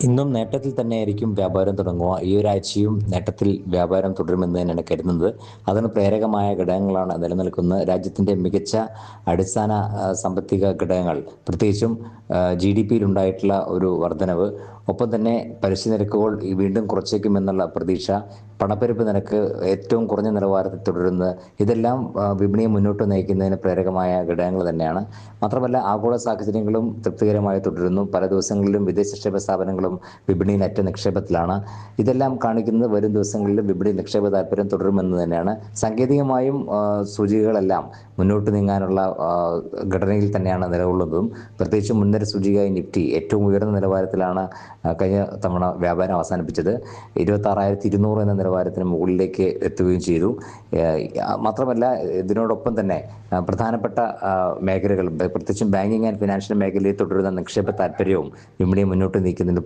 ഇന്നും നേട്ടത്തിൽ തന്നെയായിരിക്കും വ്യാപാരം തുടങ്ങുക. ഈ ഒരാഴ്ചയും നേട്ടത്തിൽ വ്യാപാരം തുടരുമെന്ന് തന്നെയാണ് കരുതുന്നത്. അതിന് പ്രേരകമായ ഘടകങ്ങളാണ് നിലനിൽക്കുന്നത്. രാജ്യത്തിൻ്റെ മികച്ച അടിസ്ഥാന സാമ്പത്തിക ഘടകങ്ങൾ, പ്രത്യേകിച്ചും GDP-യിലുണ്ടായിട്ടുള്ള ഒരു വർധനവ്, ഒപ്പം തന്നെ പലിശ നിരക്കുകൾ വീണ്ടും കുറച്ചേക്കുമെന്നുള്ള പ്രതീക്ഷ, പണപ്പെരുപ്പ് നിരക്ക് ഏറ്റവും കുറഞ്ഞ നിലവാരത്തിൽ തുടരുന്നത്, ഇതെല്ലാം വിപണിയെ മുന്നോട്ട് നയിക്കുന്നതിന് പ്രേരകമായ ഘടകങ്ങൾ തന്നെയാണ്. മാത്രമല്ല ആഗോള സാഹചര്യങ്ങളും തൃപ്തികരമായി തുടരുന്നു. പല ദിവസങ്ങളിലും വിദേശ നിക്ഷേപ സ്ഥാപനങ്ങളും വിപണിയിലറ്റ നിക്ഷേപത്തിലാണ്. ഇതെല്ലാം കാണിക്കുന്നത് വരും ദിവസങ്ങളിലും വിപണി നിക്ഷേപ താല്പര്യം തുടരുമെന്ന് തന്നെയാണ്. സാങ്കേതികമായും സൂചികകളെല്ലാം മുന്നോട്ട് നീങ്ങാനുള്ള ഘടനയിൽ തന്നെയാണ് നിലകൊള്ളുന്നതും. പ്രത്യേകിച്ച് മുൻനിര സൂചികയായി നിഫ്റ്റി ഏറ്റവും ഉയർന്ന നിലവാരത്തിലാണ് കഴിഞ്ഞ തവണ വ്യാപാരം അവസാനിപ്പിച്ചത്. 26,200 എന്ന നിലവാരത്തിന് മുകളിലേക്ക് എത്തുകയും ചെയ്തു. മാത്രമല്ല ഇതിനോടൊപ്പം തന്നെ പ്രധാനപ്പെട്ട മേഖലകൾ, പ്രത്യേകിച്ചും ബാങ്കിങ് ആൻഡ് ഫിനാൻഷ്യൽ മേഖലയിൽ തുടരുന്ന നിക്ഷേപ താല്പര്യവും വിപണിയെ മുന്നോട്ട് നീക്കുന്നതിന്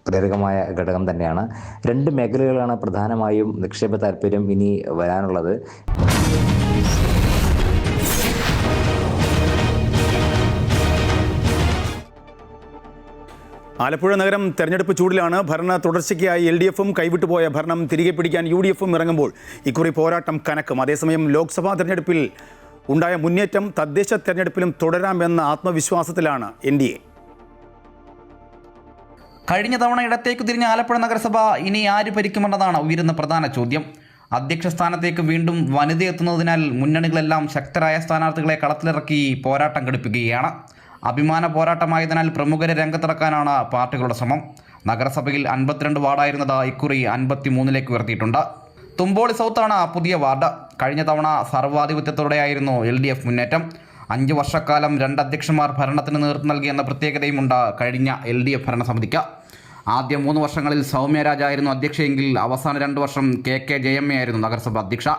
പ്രേരകമായ ഘടകം തന്നെയാണ്. 2 മേഖലകളാണ് പ്രധാനമായും നിക്ഷേപ താല്പര്യം ഇനി വരാനുള്ളത്. ആലപ്പുഴ നഗരം തെരഞ്ഞെടുപ്പ് ചൂടിലാണ്. ഭരണ തുടർച്ചയ്ക്കായി LDF-ഉം കൈവിട്ടുപോയ ഭരണം തിരികെ പിടിക്കാൻ UDF-ഉം ഇറങ്ങുമ്പോൾ ഇക്കുറി പോരാട്ടം കനക്കും. അതേസമയം ലോക്സഭാ തെരഞ്ഞെടുപ്പിൽ ഉണ്ടായ മുന്നേറ്റം തദ്ദേശ തെരഞ്ഞെടുപ്പിലും തുടരാമെന്ന ആത്മവിശ്വാസത്തിലാണ് NDA. കഴിഞ്ഞ തവണ ഇടത്തേക്ക് തിരിഞ്ഞ ആലപ്പുഴ നഗരസഭ ഇനി ആര് ഭരിക്കുമെന്നതാണ് ഉയരുന്ന പ്രധാന ചോദ്യം. അധ്യക്ഷ സ്ഥാനത്തേക്ക് വീണ്ടും വനിത എത്തുന്നതിനാൽ മുന്നണികളെല്ലാം ശക്തരായ സ്ഥാനാർത്ഥികളെ കളത്തിലിറക്കി പോരാട്ടം ഘടിപ്പിക്കുകയാണ്. അഭിമാന പോരാട്ടമായതിനാൽ പ്രമുഖരെ രംഗത്തിറക്കാനാണ് പാർട്ടികളുടെ ശ്രമം. നഗരസഭയിൽ 52 വാർഡായിരുന്നത് ഇക്കുറി 53 ഉയർത്തിയിട്ടുണ്ട്. തുമ്പോളി സൗത്താണ് പുതിയ വാർഡ്. കഴിഞ്ഞ തവണ സർവാധിപത്യത്തോടെയായിരുന്നു LDF മുന്നേറ്റം. 5 വർഷക്കാലം 2 അധ്യക്ഷന്മാർ ഭരണത്തിന് നേതൃത്വം നൽകിയെന്ന പ്രത്യേകതയുമുണ്ട് കഴിഞ്ഞ LDF ഭരണസമിതിക്ക്. ആദ്യ 3 വർഷങ്ങളിൽ സൗമ്യ രാജായിരുന്നു അധ്യക്ഷയെങ്കിൽ അവസാന 2 വർഷം KK ജയമ്മയായിരുന്നു നഗരസഭ അധ്യക്ഷ.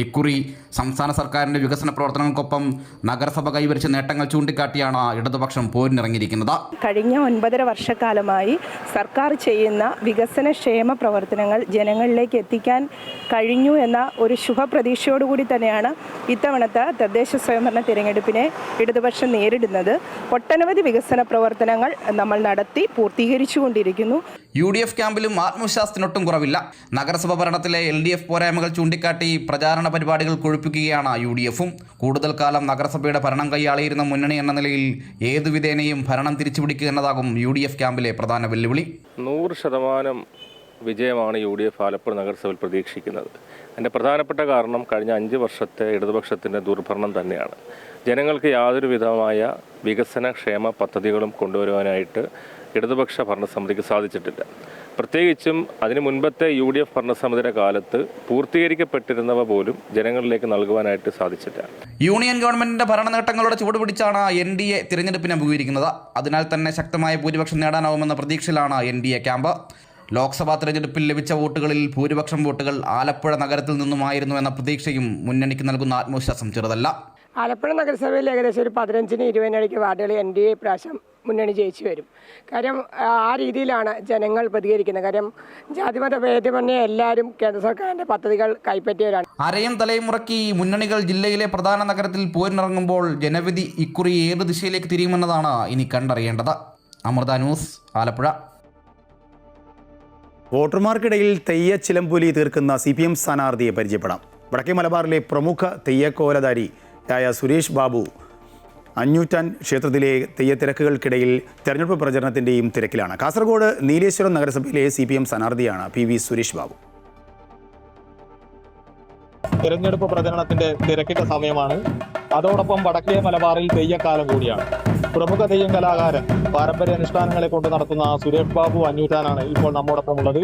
ഇക്കുറി സംസ്ഥാന സർക്കാരിൻ്റെ വികസന പ്രവർത്തനങ്ങൾക്കൊപ്പം നഗരസഭ കൈവരിച്ച നേട്ടങ്ങൾ ചൂണ്ടിക്കാട്ടിയാണ് ഇടതുപക്ഷം പോരിനിറങ്ങിയിരിക്കുന്നത്. കഴിഞ്ഞ 9.5 വർഷക്കാലമായി സർക്കാർ ചെയ്യുന്ന വികസനക്ഷേമ പ്രവർത്തനങ്ങൾ ജനങ്ങളിലേക്ക് എത്തിക്കാൻ കഴിഞ്ഞു എന്ന ഒരു ശുഭപ്രതീക്ഷയോടുകൂടി തന്നെയാണ് ഇത്തവണത്തെ തദ്ദേശ സ്വയംഭരണ തിരഞ്ഞെടുപ്പിനെ ഇടതുപക്ഷം നേരിടുന്നത്. ഒട്ടനവധി വികസന പ്രവർത്തനങ്ങൾ നമ്മൾ നടത്തി പൂർത്തീകരിച്ചുകൊണ്ടിരിക്കുന്നു. UDF ക്യാമ്പിലും ആത്മവിശ്വാസത്തിനൊട്ടും കുറവില്ല. നഗരസഭ ഭരണത്തിലെ LDF പോരായ്മകൾ ചൂണ്ടിക്കാട്ടി പ്രചാരണ പരിപാടികൾ കൊഴുപ്പിക്കുകയാണ് UDFും. കൂടുതൽ കാലം നഗരസഭയുടെ ഭരണം കൈയാളിയിരുന്ന മുന്നണി എന്ന നിലയിൽ ഏതു വിധേനയും ഭരണം തിരിച്ചുപിടിക്കുക എന്നതാകും UDF ക്യാമ്പിലെ പ്രധാന വെല്ലുവിളി. 100% വിജയമാണ് UDF ആലപ്പുഴ നഗരസഭയിൽ പ്രതീക്ഷിക്കുന്നത്. അതിൻ്റെ പ്രധാനപ്പെട്ട കാരണം കഴിഞ്ഞ 5 വർഷത്തെ ഇടതുപക്ഷത്തിൻ്റെ ദുർഭരണം തന്നെയാണ്. ജനങ്ങൾക്ക് യാതൊരു വിധമായ വികസന ക്ഷേമ പദ്ധതികളും കൊണ്ടുവരുവാനായിട്ട് ഇടതുപക്ഷ ഭരണസമിതിക്ക് സാധിച്ചിട്ടില്ല. പ്രത്യേകിച്ചും അതിനു മുൻപത്തെ UDF ഭരണസമിതിയുടെ കാലത്ത് പൂർത്തീകരിക്കപ്പെട്ടിരുന്നവ പോലും ജനങ്ങളിലേക്ക് നൽകുവാനായിട്ട് സാധിച്ചില്ല. യൂണിയൻ ഗവൺമെന്റിന്റെ ഭരണ നേട്ടങ്ങളുടെ ചുവടുപിടിച്ചാണ് NDA തിരഞ്ഞെടുപ്പിനെ അഭിമുഖീകരിക്കുന്നത്. അതിനാൽ തന്നെ ശക്തമായ ഭൂരിപക്ഷം നേടാനാവുമെന്ന പ്രതീക്ഷയിലാണ് NDA ക്യാമ്പ്. ലോക്സഭാ തെരഞ്ഞെടുപ്പിൽ ലഭിച്ച വോട്ടുകളിൽ ഭൂരിപക്ഷം വോട്ടുകൾ ആലപ്പുഴ നഗരത്തിൽ നിന്നുമായിരുന്നു എന്ന പ്രതീക്ഷയും മുന്നണിക്ക് നൽകുന്ന ആത്മവിശ്വാസം ചെറുതല്ല. ആലപ്പുഴ നഗരസഭയിൽ ഏകദേശം ഒരു 15-20 വാർഡുകൾ NDA പ്രാവശ്യം മുന്നണി ജയിച്ചു വരും. കാര്യം ആ രീതിയിലാണ് ജനങ്ങൾ പ്രതികരിക്കുന്നത്. കാര്യം ജാതിമത ഭേദമന്യേ എല്ലാവരും കേന്ദ്ര സർക്കാരിൻ്റെ പദ്ധതികൾ കൈപ്പറ്റിയവരാണ്. അരയും തലയും മുറക്കി മുന്നണികൾ ജില്ലയിലെ പ്രധാന നഗരത്തിൽ പോരിനിറങ്ങുമ്പോൾ ജനവിധി ഇക്കുറി ഏത് ദിശയിലേക്ക് തിരിയുമെന്നതാണ് ഇനി കണ്ടറിയേണ്ടത്. അമൃത ന്യൂസ്, ആലപ്പുഴ. വോട്ടർമാർക്കിടയിൽ തെയ്യച്ചിലമ്പൊലി തീർക്കുന്ന CPM സ്ഥാനാർത്ഥിയെ പരിചയപ്പെടാം. വടക്കേ മലബാറിലെ പ്രമുഖ തെയ്യക്കോലധാരിയായ സുരേഷ് ബാബു അഞ്ഞൂറ്റാൻ ക്ഷേത്രത്തിലെ തെയ്യത്തിരക്കുകൾക്കിടയിൽ തെരഞ്ഞെടുപ്പ് പ്രചരണത്തിൻ്റെയും തിരക്കിലാണ്. കാസർഗോഡ് നീലേശ്വരം നഗരസഭയിലെ CPM സ്ഥാനാർത്ഥിയാണ് PV സുരേഷ് ബാബു. തെരഞ്ഞെടുപ്പ് പ്രചരണത്തിന്റെ തിരക്കിട്ട സമയമാണ്. അതോടൊപ്പം വടക്കേ മലബാറിൽ തെയ്യക്കാലം കൂടിയാണ്. പ്രമുഖ തെയ്യം കലാകാരൻ പാരമ്പര്യ അനുഷ്ഠാനങ്ങളെ കൊണ്ട് നടത്തുന്ന സുരേഷ് ബാബു അഞ്ഞൂറ്റാനാണ് ഇപ്പോൾ നമ്മോടൊപ്പം ഉള്ളത്.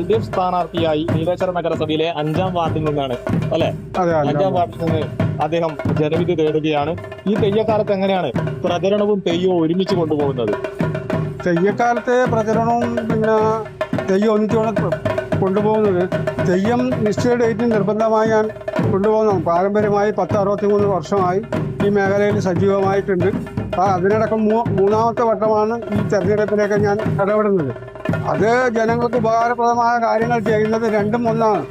LDF സ്ഥാനാർത്ഥിയായി നീലേശ്വരം നഗരസഭയിലെ 5ാം വാർഡിൽ നിന്നാണ് അല്ലെ? 5ാം വാർഡിൽ നിന്ന് അദ്ദേഹം ജനവിധി തേടുകയാണ്. ഈ തെയ്യക്കാലത്ത് എങ്ങനെയാണ് പ്രചരണവും തെയ്യവും ഒരുമിച്ച് കൊണ്ടുപോകുന്നത്? തെയ്യക്കാലത്തെ പ്രചരണവും പിന്നെ തെയ്യം ഒന്നിച്ചാണ് കൊണ്ടുപോകുന്നത്. തെയ്യം നിശ്ചയ ഡേറ്റിന് നിർബന്ധമായി ഞാൻ കൊണ്ടുപോകുന്നതാണ്. പാരമ്പര്യമായി 10-63 വർഷമായി ഈ മേഖലയിൽ സജീവമായിട്ടുണ്ട്. അതിനടക്കം 3ാമത്തെ വട്ടമാണ് ഈ തെരഞ്ഞെടുപ്പിലേക്ക് ഞാൻ ഇടപെടുന്നത്. അത് ജനങ്ങൾക്ക് ഉപകാരപ്രദമായ കാര്യങ്ങൾ ചെയ്യുന്നത് രണ്ടും ഒന്നാണ്.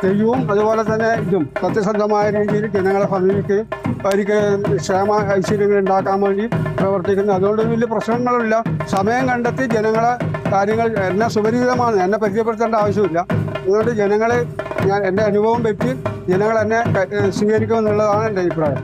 തെയ്യവും അതുപോലെ തന്നെ ഇതും സത്യസന്ധമായ രീതിയിൽ ജനങ്ങളെ സമീപിക്കുകയും അവർക്ക് ക്ഷേമ ഐശ്വര്യങ്ങൾ ഉണ്ടാക്കാൻ വേണ്ടി പ്രവർത്തിക്കുന്നു. അതുകൊണ്ട് വലിയ പ്രശ്നങ്ങളില്ല. സമയം കണ്ടെത്തി ജനങ്ങളെ കാര്യങ്ങൾ എന്നെ സുപരിചിതമാണ്, എന്നെ പരിചയപ്പെടുത്തേണ്ട ആവശ്യമില്ല. അതുകൊണ്ട് ജനങ്ങളെ എൻ്റെ അനുഭവം വെച്ച് ജനങ്ങൾ എന്നെ സ്വീകരിക്കുമെന്നുള്ളതാണ് എൻ്റെ അഭിപ്രായം.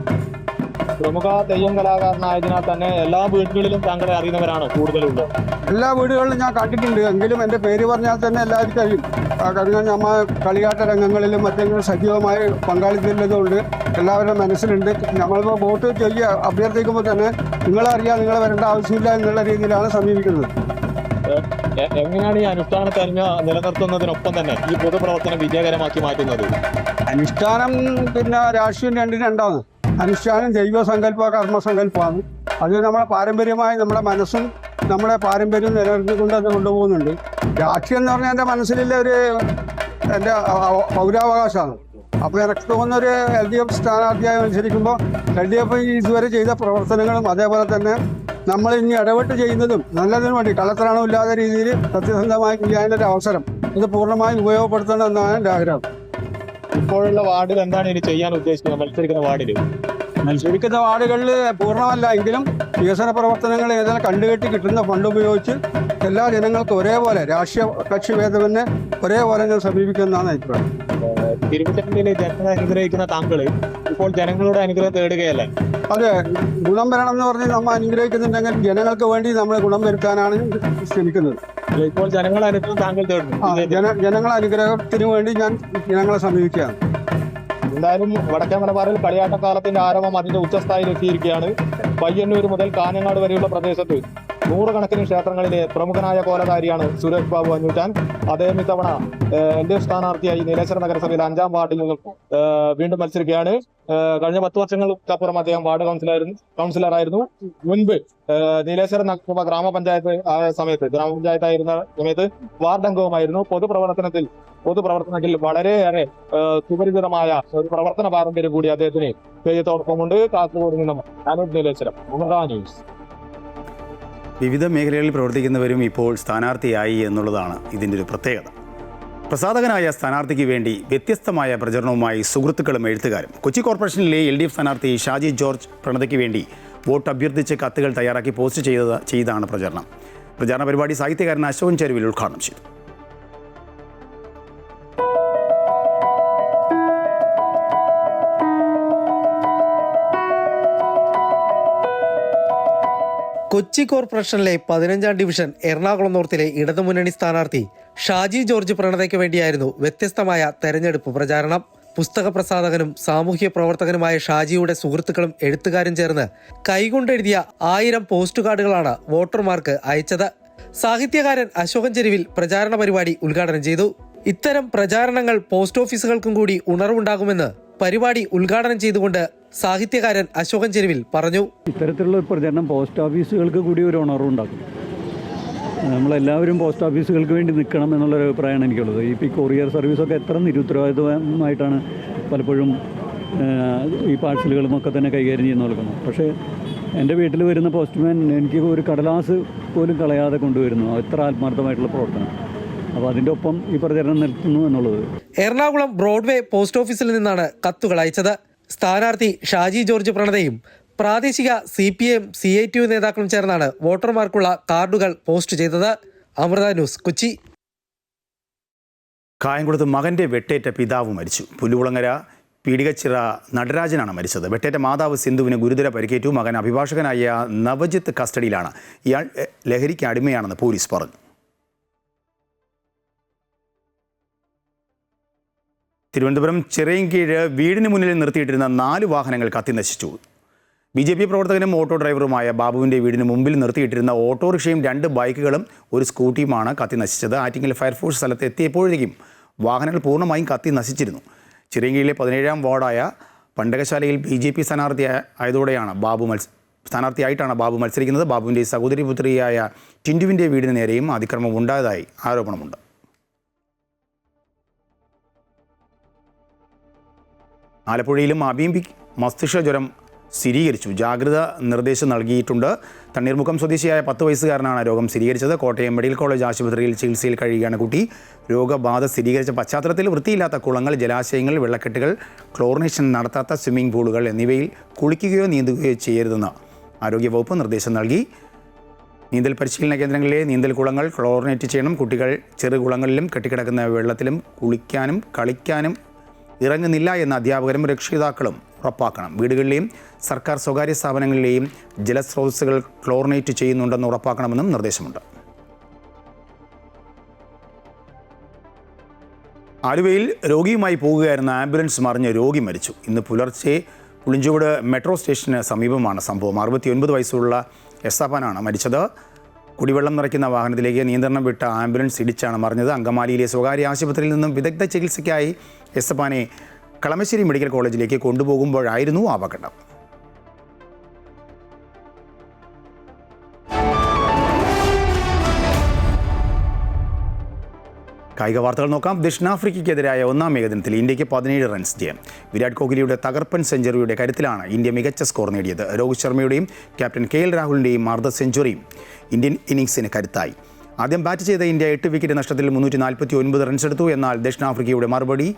പ്രമുഖ തെയ്യം കലാകാരനായതിനാൽ തന്നെ എല്ലാ വീടുകളിലും താങ്കളെ അറിയുന്നവരാണ് കൂടുതലുള്ളത്. എല്ലാ വീടുകളിലും ഞാൻ കണ്ടിട്ടുണ്ട്. എങ്കിലും എൻ്റെ പേര് പറഞ്ഞാൽ തന്നെ എല്ലാവർക്കും കഴിയും. കാരണം നമ്മൾ കളിയാട്ട രംഗങ്ങളിലും മറ്റെങ്കിലും സജീവമായി പങ്കാളിത്തമുള്ളതുകൊണ്ട് എല്ലാവരുടെ മനസ്സിലുണ്ട്. നമ്മളിപ്പോൾ വോട്ട് അഭ്യർത്ഥിക്കുമ്പോൾ തന്നെ നിങ്ങളറിയാം, നിങ്ങൾ വരേണ്ട ആവശ്യമില്ല എന്നുള്ള രീതിയിലാണ് സമീപിക്കുന്നത്. എങ്ങനെയാണ് ഈ അനുഷ്ഠാന തനിമ നിലനിർത്തുന്നതിനൊപ്പം തന്നെ ഈ പൊതുപ്രവർത്തനം വിജയകരമാക്കി മാറ്റുന്നത്? അനുഷ്ഠാനം പിന്നെ രാഷ്ട്രീയം രണ്ടാണ്. അനുഷ്ഠാനം ജൈവസങ്കല്പ കർമ്മസങ്കല്പമാണ്. അത് നമ്മളെ പാരമ്പര്യമായി നമ്മുടെ മനസ്സും നമ്മുടെ പാരമ്പര്യം നിലനിർത്തിക്കൊണ്ട് അത് കൊണ്ടുപോകുന്നുണ്ട്. രാഷ്ട്രീയം എന്ന് പറഞ്ഞാൽ എൻ്റെ മനസ്സിലുള്ള എൻ്റെ പൗരാവകാശമാണ്. അപ്പോൾ എനിക്ക് തോന്നുന്നൊരു LDF സ്ഥാനാർത്ഥിയായി മത്സരിക്കുമ്പോൾ LDF ഇതുവരെ ചെയ്ത പ്രവർത്തനങ്ങളും അതേപോലെ തന്നെ നമ്മൾ ഇനി ഇടപെട്ട് ചെയ്യുന്നതും നല്ലതിനു വേണ്ടി കള്ളത്തരണവും ഇല്ലാത്ത രീതിയിൽ സത്യസന്ധമായി ചെയ്യാനുള്ള ഒരു അവസരം ഇത് പൂർണ്ണമായും ഉപയോഗപ്പെടുത്തണമെന്നാണ് എൻ്റെ ആഗ്രഹം. ഇപ്പോഴുള്ള വാർഡിൽ എന്താണ് ഇനി ചെയ്യാൻ ഉദ്ദേശിക്കുന്നത്? മത്സരിക്കുന്ന വാർഡുകളിൽ പൂർണ്ണമല്ല എങ്കിലും വികസന പ്രവർത്തനങ്ങൾ ഏതെങ്കിലും കണ്ടുകെട്ടി കിട്ടുന്ന ഫണ്ട് ഉപയോഗിച്ച് എല്ലാ ജനങ്ങൾക്കും ഒരേപോലെ രാഷ്ട്രീയ കക്ഷി ഭേദമന്യേ ഒരേപോലെ ഞാൻ സമീപിക്കുന്നതാണ് അഭിപ്രായം. തിരുവനന്തപുരത്തിലെ ജനങ്ങളെ അനുഗ്രഹിക്കുന്ന താങ്കൾ ഇപ്പോൾ ജനങ്ങളുടെ അനുഗ്രഹം തേടുകയല്ലേ? അതെ, ഗുണം വരണം എന്ന് പറഞ്ഞ് നമ്മൾ അനുഗ്രഹിക്കുന്നുണ്ടെങ്കിൽ ജനങ്ങൾക്ക് വേണ്ടി നമ്മൾ ഗുണം വരുത്താനാണ് ശ്രമിക്കുന്നത്. ഇപ്പോൾ ജനങ്ങളെ അനുഗ്രഹം താങ്കൾ തേടുന്നു. ജനങ്ങളെ അനുഗ്രഹത്തിന് വേണ്ടി ഞാൻ ജനങ്ങളെ സമീപിക്കുകയാണ്. എന്തായാലും വടക്കേ മലബാറിൽ കളിയാട്ടക്കാലത്തിന്റെ ആരവം അതിന്റെ ഉച്ചസ്ഥായിയിൽ എത്തിയിരിക്കുകയാണ്. പയ്യന്നൂർ മുതൽ കാഞ്ഞങ്ങാട് വരെയുള്ള പ്രദേശത്ത് നൂറുകണക്കിന് ക്ഷേത്രങ്ങളിലെ പ്രമുഖനായ കോലധാരിയാണ് സുരേഷ് ബാബു അഞ്ഞൂറ്റാൻ. അദ്ദേഹം ഇത്തവണ LDF സ്ഥാനാർത്ഥിയായി നീലേശ്വരം നഗരസഭയിലെ 5ാം വാർഡിൽ നിന്നും വീണ്ടും മത്സരിക്കുകയാണ്. കഴിഞ്ഞ 10 വർഷങ്ങൾക്കപ്പുറം അദ്ദേഹം വാർഡ് കൗൺസിലറായിരുന്നു. മുൻപ് നീലേശ്വരം നഗരസഭ ഗ്രാമപഞ്ചായത്ത് ഗ്രാമപഞ്ചായത്തായിരുന്ന സമയത്ത് വാർഡ് അംഗവുമായിരുന്നു. പൊതുപ്രവർത്തനത്തിൽ വളരെയേറെ സുപരിചിതമായ ഒരു പ്രവർത്തന പാരമ്പര്യം കൂടി അദ്ദേഹത്തിന് പേയത്തോടൊപ്പമുണ്ട്. കാസർഗോഡ് നിന്നും അനൂപ് നീലേശ്വരം, ന്യൂസ്. വിവിധ മേഖലകളിൽ പ്രവർത്തിക്കുന്നവരും ഇപ്പോൾ സ്ഥാനാർത്ഥിയായി എന്നുള്ളതാണ് ഇതിൻ്റെ ഒരു പ്രത്യേകത. പ്രസാധകനായ സ്ഥാനാർത്ഥിക്ക് വേണ്ടി വ്യത്യസ്തമായ പ്രചരണവുമായി സുഹൃത്തുക്കളും എഴുത്തുകാരും. കൊച്ചി കോർപ്പറേഷനിലെ LDF സ്ഥാനാർത്ഥി ഷാജി ജോർജ് പ്രണതയ്ക്ക് വേണ്ടി വോട്ട് അഭ്യർത്ഥിച്ച് കത്തുകൾ തയ്യാറാക്കി പോസ്റ്റ് ചെയ്താണ് പ്രചാരണ പരിപാടി സാഹിത്യകാരൻ അശോകൻ ചെരുവിൽ ഉദ്ഘാടനം ചെയ്തു. കൊച്ചി കോർപ്പറേഷനിലെ 15ാം ഡിവിഷൻ എറണാകുളം നോർത്തിലെ ഇടതുമുന്നണി സ്ഥാനാർത്ഥി ഷാജി ജോർജ് പ്രണതയ്ക്ക് വേണ്ടിയായിരുന്നു വ്യത്യസ്തമായ തെരഞ്ഞെടുപ്പ് പ്രചാരണം. പുസ്തക പ്രസാധകനും സാമൂഹ്യ പ്രവർത്തകനുമായ ഷാജിയുടെ സുഹൃത്തുക്കളും എഴുത്തുകാരും ചേർന്ന് കൈകൊണ്ടെഴുതിയ 1000 പോസ്റ്റ് കാർഡുകളാണ് വോട്ടർമാർക്ക് അയച്ചത്. സാഹിത്യകാരൻ അശോകൻ ചെരുവിൽ പ്രചാരണ പരിപാടി ഉദ്ഘാടനം ചെയ്തു. ഇത്തരം പ്രചാരണങ്ങൾ പോസ്റ്റ് ഓഫീസുകൾക്കും കൂടി ഉണർവുണ്ടാകുമെന്ന് പരിപാടി ഉദ്ഘാടനം ചെയ്തുകൊണ്ട് സാഹിത്യകാരൻ അശോകൻ ചെരുവിൽ പറഞ്ഞു. ഇത്തരത്തിലുള്ള ഒരു പ്രചരണം പോസ്റ്റ് ഓഫീസുകൾക്ക് കൂടി ഒരു ഉണർവുണ്ടാക്കും. നമ്മളെല്ലാവരും പോസ്റ്റ് ഓഫീസുകൾക്ക് വേണ്ടി നിൽക്കണം എന്നുള്ളൊരു അഭിപ്രായമാണ് എനിക്കുള്ളത്. ഈ കൊറിയർ സർവീസൊക്കെ എത്ര നിരുത്തരവാദിത്വമായിട്ടാണ് പലപ്പോഴും ഈ പാഴ്സലുകളുമൊക്കെ തന്നെ കൈകാര്യം ചെയ്യുന്ന കൊടുക്കുന്നത്. പക്ഷേ എൻ്റെ വീട്ടിൽ വരുന്ന പോസ്റ്റ്മാൻ എനിക്ക് ഒരു കടലാസ് പോലും കളയാതെ കൊണ്ടുവരുന്നു. എത്ര ആത്മാർത്ഥമായിട്ടുള്ള പ്രവർത്തനം. അപ്പോൾ അതിൻ്റെ ഒപ്പം ഈ പ്രചരണം നിർത്തുന്നു എന്നുള്ളത്. എറണാകുളം ബ്രോഡ്വേ പോസ്റ്റ് ഓഫീസിൽ നിന്നാണ് കത്തുകൾ അയച്ചത്. സ്ഥാനാർത്ഥി ഷാജി ജോർജ് പ്രണതയും പ്രാദേശിക CPM CITU നേതാക്കളും ചേർന്നാണ് വോട്ടർമാർക്കുള്ള കാർഡുകൾ പോസ്റ്റ് ചെയ്തത്. അമൃത ന്യൂസ്, കൊച്ചി. കായംകുളത്ത് മകൻ്റെ വെട്ടേറ്റ പിതാവ് മരിച്ചു. പുല്ലുകുളങ്ങര പീടികച്ചിറ നടരാജനാണ് മരിച്ചത്. വെട്ടേറ്റ മാതാവ് സിന്ധുവിന് ഗുരുതര പരിക്കേറ്റു. മകൻ അഭിഭാഷകനായ നവജിത്ത് കസ്റ്റഡിയിലാണ്. ഇയാൾ ലഹരിക്ക് അടിമയാണെന്ന് പോലീസ് പറഞ്ഞു. തിരുവനന്തപുരം ചിറയൻകീഴ് വീടിന് മുന്നിൽ നിർത്തിയിട്ടിരുന്ന 4 വാഹനങ്ങൾ കത്തിനശിച്ചു. BJP പ്രവർത്തകനും ഓട്ടോ ഡ്രൈവറുമായ ബാബുവിൻ്റെ വീടിന് മുമ്പിൽ നിർത്തിയിട്ടിരുന്ന ഓട്ടോറിക്ഷയും 2 ബൈക്കുകളും ഒരു സ്കൂട്ടിയുമാണ് കത്തിനശിച്ചത്. ആറ്റിങ്ങൽ ഫയർഫോഴ്സ് സ്ഥലത്ത് എത്തിയപ്പോഴേക്കും വാഹനങ്ങൾ പൂർണ്ണമായും കത്തി നശിച്ചിരുന്നു. ചിറയൻകീഴിലെ 17ാം വാർഡായ പണ്ടകശാലയിൽ BJP സ്ഥാനാർത്ഥിയായിട്ടാണ് ബാബു മത്സരിക്കുന്നത്. ബാബുവിൻ്റെ സഹോദരി പുത്രിയായ ടിൻഡുവിൻ്റെ വീടിന് നേരെയും അതിക്രമം ഉണ്ടായതായി ആരോപണമുണ്ട്. ആലപ്പുഴയിലും അബീംബിക് മസ്തിഷ്ക ജ്വരം സ്ഥിരീകരിച്ചു. ജാഗ്രത നിർദ്ദേശം നൽകിയിട്ടുണ്ട്. തണ്ണീർമുക്കം സ്വദേശിയായ 10 വയസ്സുകാരനാണ് രോഗം സ്ഥിരീകരിച്ചത്. കോട്ടയം മെഡിക്കൽ കോളേജ് ആശുപത്രിയിൽ ചികിത്സയിൽ കഴിയുകയാണ് കുട്ടി. രോഗബാധ സ്ഥിരീകരിച്ച പശ്ചാത്തലത്തിൽ വൃത്തിയില്ലാത്ത കുളങ്ങൾ, ജലാശയങ്ങൾ, വെള്ളക്കെട്ടുകൾ, ക്ലോറിനേഷൻ നടത്താത്ത സ്വിമ്മിംഗ് പൂളുകൾ എന്നിവയിൽ കുളിക്കുകയോ നീന്തുകയോ ചെയ്യരുതെന്ന് ആരോഗ്യവകുപ്പ് നിർദ്ദേശം നൽകി. നീന്തൽ പരിശീലന കേന്ദ്രങ്ങളിലെ നീന്തൽ കുളങ്ങൾ ക്ലോറിനേറ്റ് ചെയ്യണം. കുട്ടികൾ ചെറുകുളങ്ങളിലും കെട്ടിക്കിടക്കുന്ന വെള്ളത്തിലും കുളിക്കാനും കളിക്കാനും ഇറങ്ങുന്നില്ല എന്ന അധ്യാപകരും രക്ഷിതാക്കളും ഉറപ്പാക്കണം. വീടുകളിലെയും സർക്കാർ സ്വകാര്യ സ്ഥാപനങ്ങളിലെയും ജലസ്രോതസ്സുകൾ ക്ലോറിനേറ്റ് ചെയ്യുന്നുണ്ടെന്ന് ഉറപ്പാക്കണമെന്നും നിർദ്ദേശമുണ്ട്. ആലുവയിൽ രോഗിയുമായി പോകുകയായിരുന്ന ആംബുലൻസ് മറിഞ്ഞ് രോഗി മരിച്ചു. ഇന്ന് പുലർച്ചെ പുളിഞ്ചോട് മെട്രോ സ്റ്റേഷന് സമീപമാണ് സംഭവം. 69 വയസ്സുള്ള എസ്തപ്പാനാണ് മരിച്ചത്. കുടിവെള്ളം നിറയ്ക്കുന്ന വാഹനത്തിലേക്ക് നിയന്ത്രണം വിട്ട ആംബുലൻസ് ഇടിച്ചാണ് മറിഞ്ഞത്. അങ്കമാലിയിലെ സ്വകാര്യ ആശുപത്രിയിൽ നിന്നും വിദഗ്ധ ചികിത്സയ്ക്കായി എസ്തപ്പാനെ കളമശ്ശേരി മെഡിക്കൽ കോളേജിലേക്ക് കൊണ്ടുപോകുമ്പോഴായിരുന്നു അപകടം. കായിക വാർത്തകൾ നോക്കാം. ദക്ഷിണാഫ്രിക്കയ്ക്കെതിരായ 1ാം ഏകദിനത്തിൽ ഇന്ത്യക്ക് 17 റൺസ് ജയം. വിരാട് കോഹ്ലിയുടെ തകർപ്പൻ സെഞ്ചുറിയുടെ കരുത്തിലാണ് ഇന്ത്യ മികച്ച സ്കോർ നേടിയത്. രോഹിത് ശർമ്മയുടെയും ക്യാപ്റ്റൻ KL രാഹുലിൻ്റെയും അർദ്ധ സെഞ്ചുറിയും ഇന്ത്യൻ ഇന്നിംഗ്സിന് കരുത്തായി. ആദ്യം ബാറ്റ് ചെയ്ത ഇന്ത്യ 8 വിക്കറ്റ് നഷ്ടത്തിൽ 349 റൺസ് എടുത്തു. എന്നാൽ ദക്ഷിണാഫ്രിക്കയുടെ മറുപടി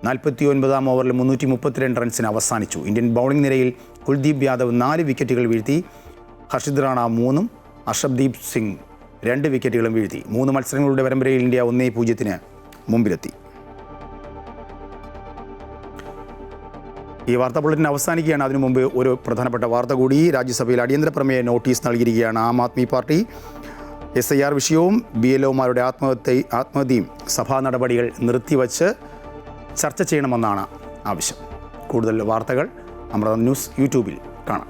49ാം ഓവറിൽ 332 റൺസിന് അവസാനിച്ചു. ഇന്ത്യൻ ബൗളിംഗ് നിരയിൽ കുൽദീപ് യാദവ് 4 വിക്കറ്റുകൾ വീഴ്ത്തി. ഹർഷിദ് റാണ 3, അർഷദ്ദീപ് സിംഗ് 2 വിക്കറ്റുകളും വീഴ്ത്തി. 3 മത്സരങ്ങളുടെ പരമ്പരയിൽ ഇന്ത്യ 1-0 മുമ്പിലെത്തി. ഈ വാർത്താ ബുള്ളറ്റിൻ അവസാനിക്കുകയാണ്. അതിനു മുമ്പ് ഒരു പ്രധാനപ്പെട്ട വാർത്ത കൂടി. രാജ്യസഭയിൽ അടിയന്തര പ്രമേയ നോട്ടീസ് നൽകിയിരിക്കുകയാണ് ആം ആദ്മി പാർട്ടി. SIR വിഷയവും BLOമാരുടെ ആത്മഹത്യയും സഭാ നടപടികൾ നിർത്തിവച്ച് ചർച്ച ചെയ്യണമെന്നാണ് ആവശ്യം. കൂടുതൽ വാർത്തകൾ അമൃത ന്യൂസ് യൂട്യൂബിൽ കാണാം.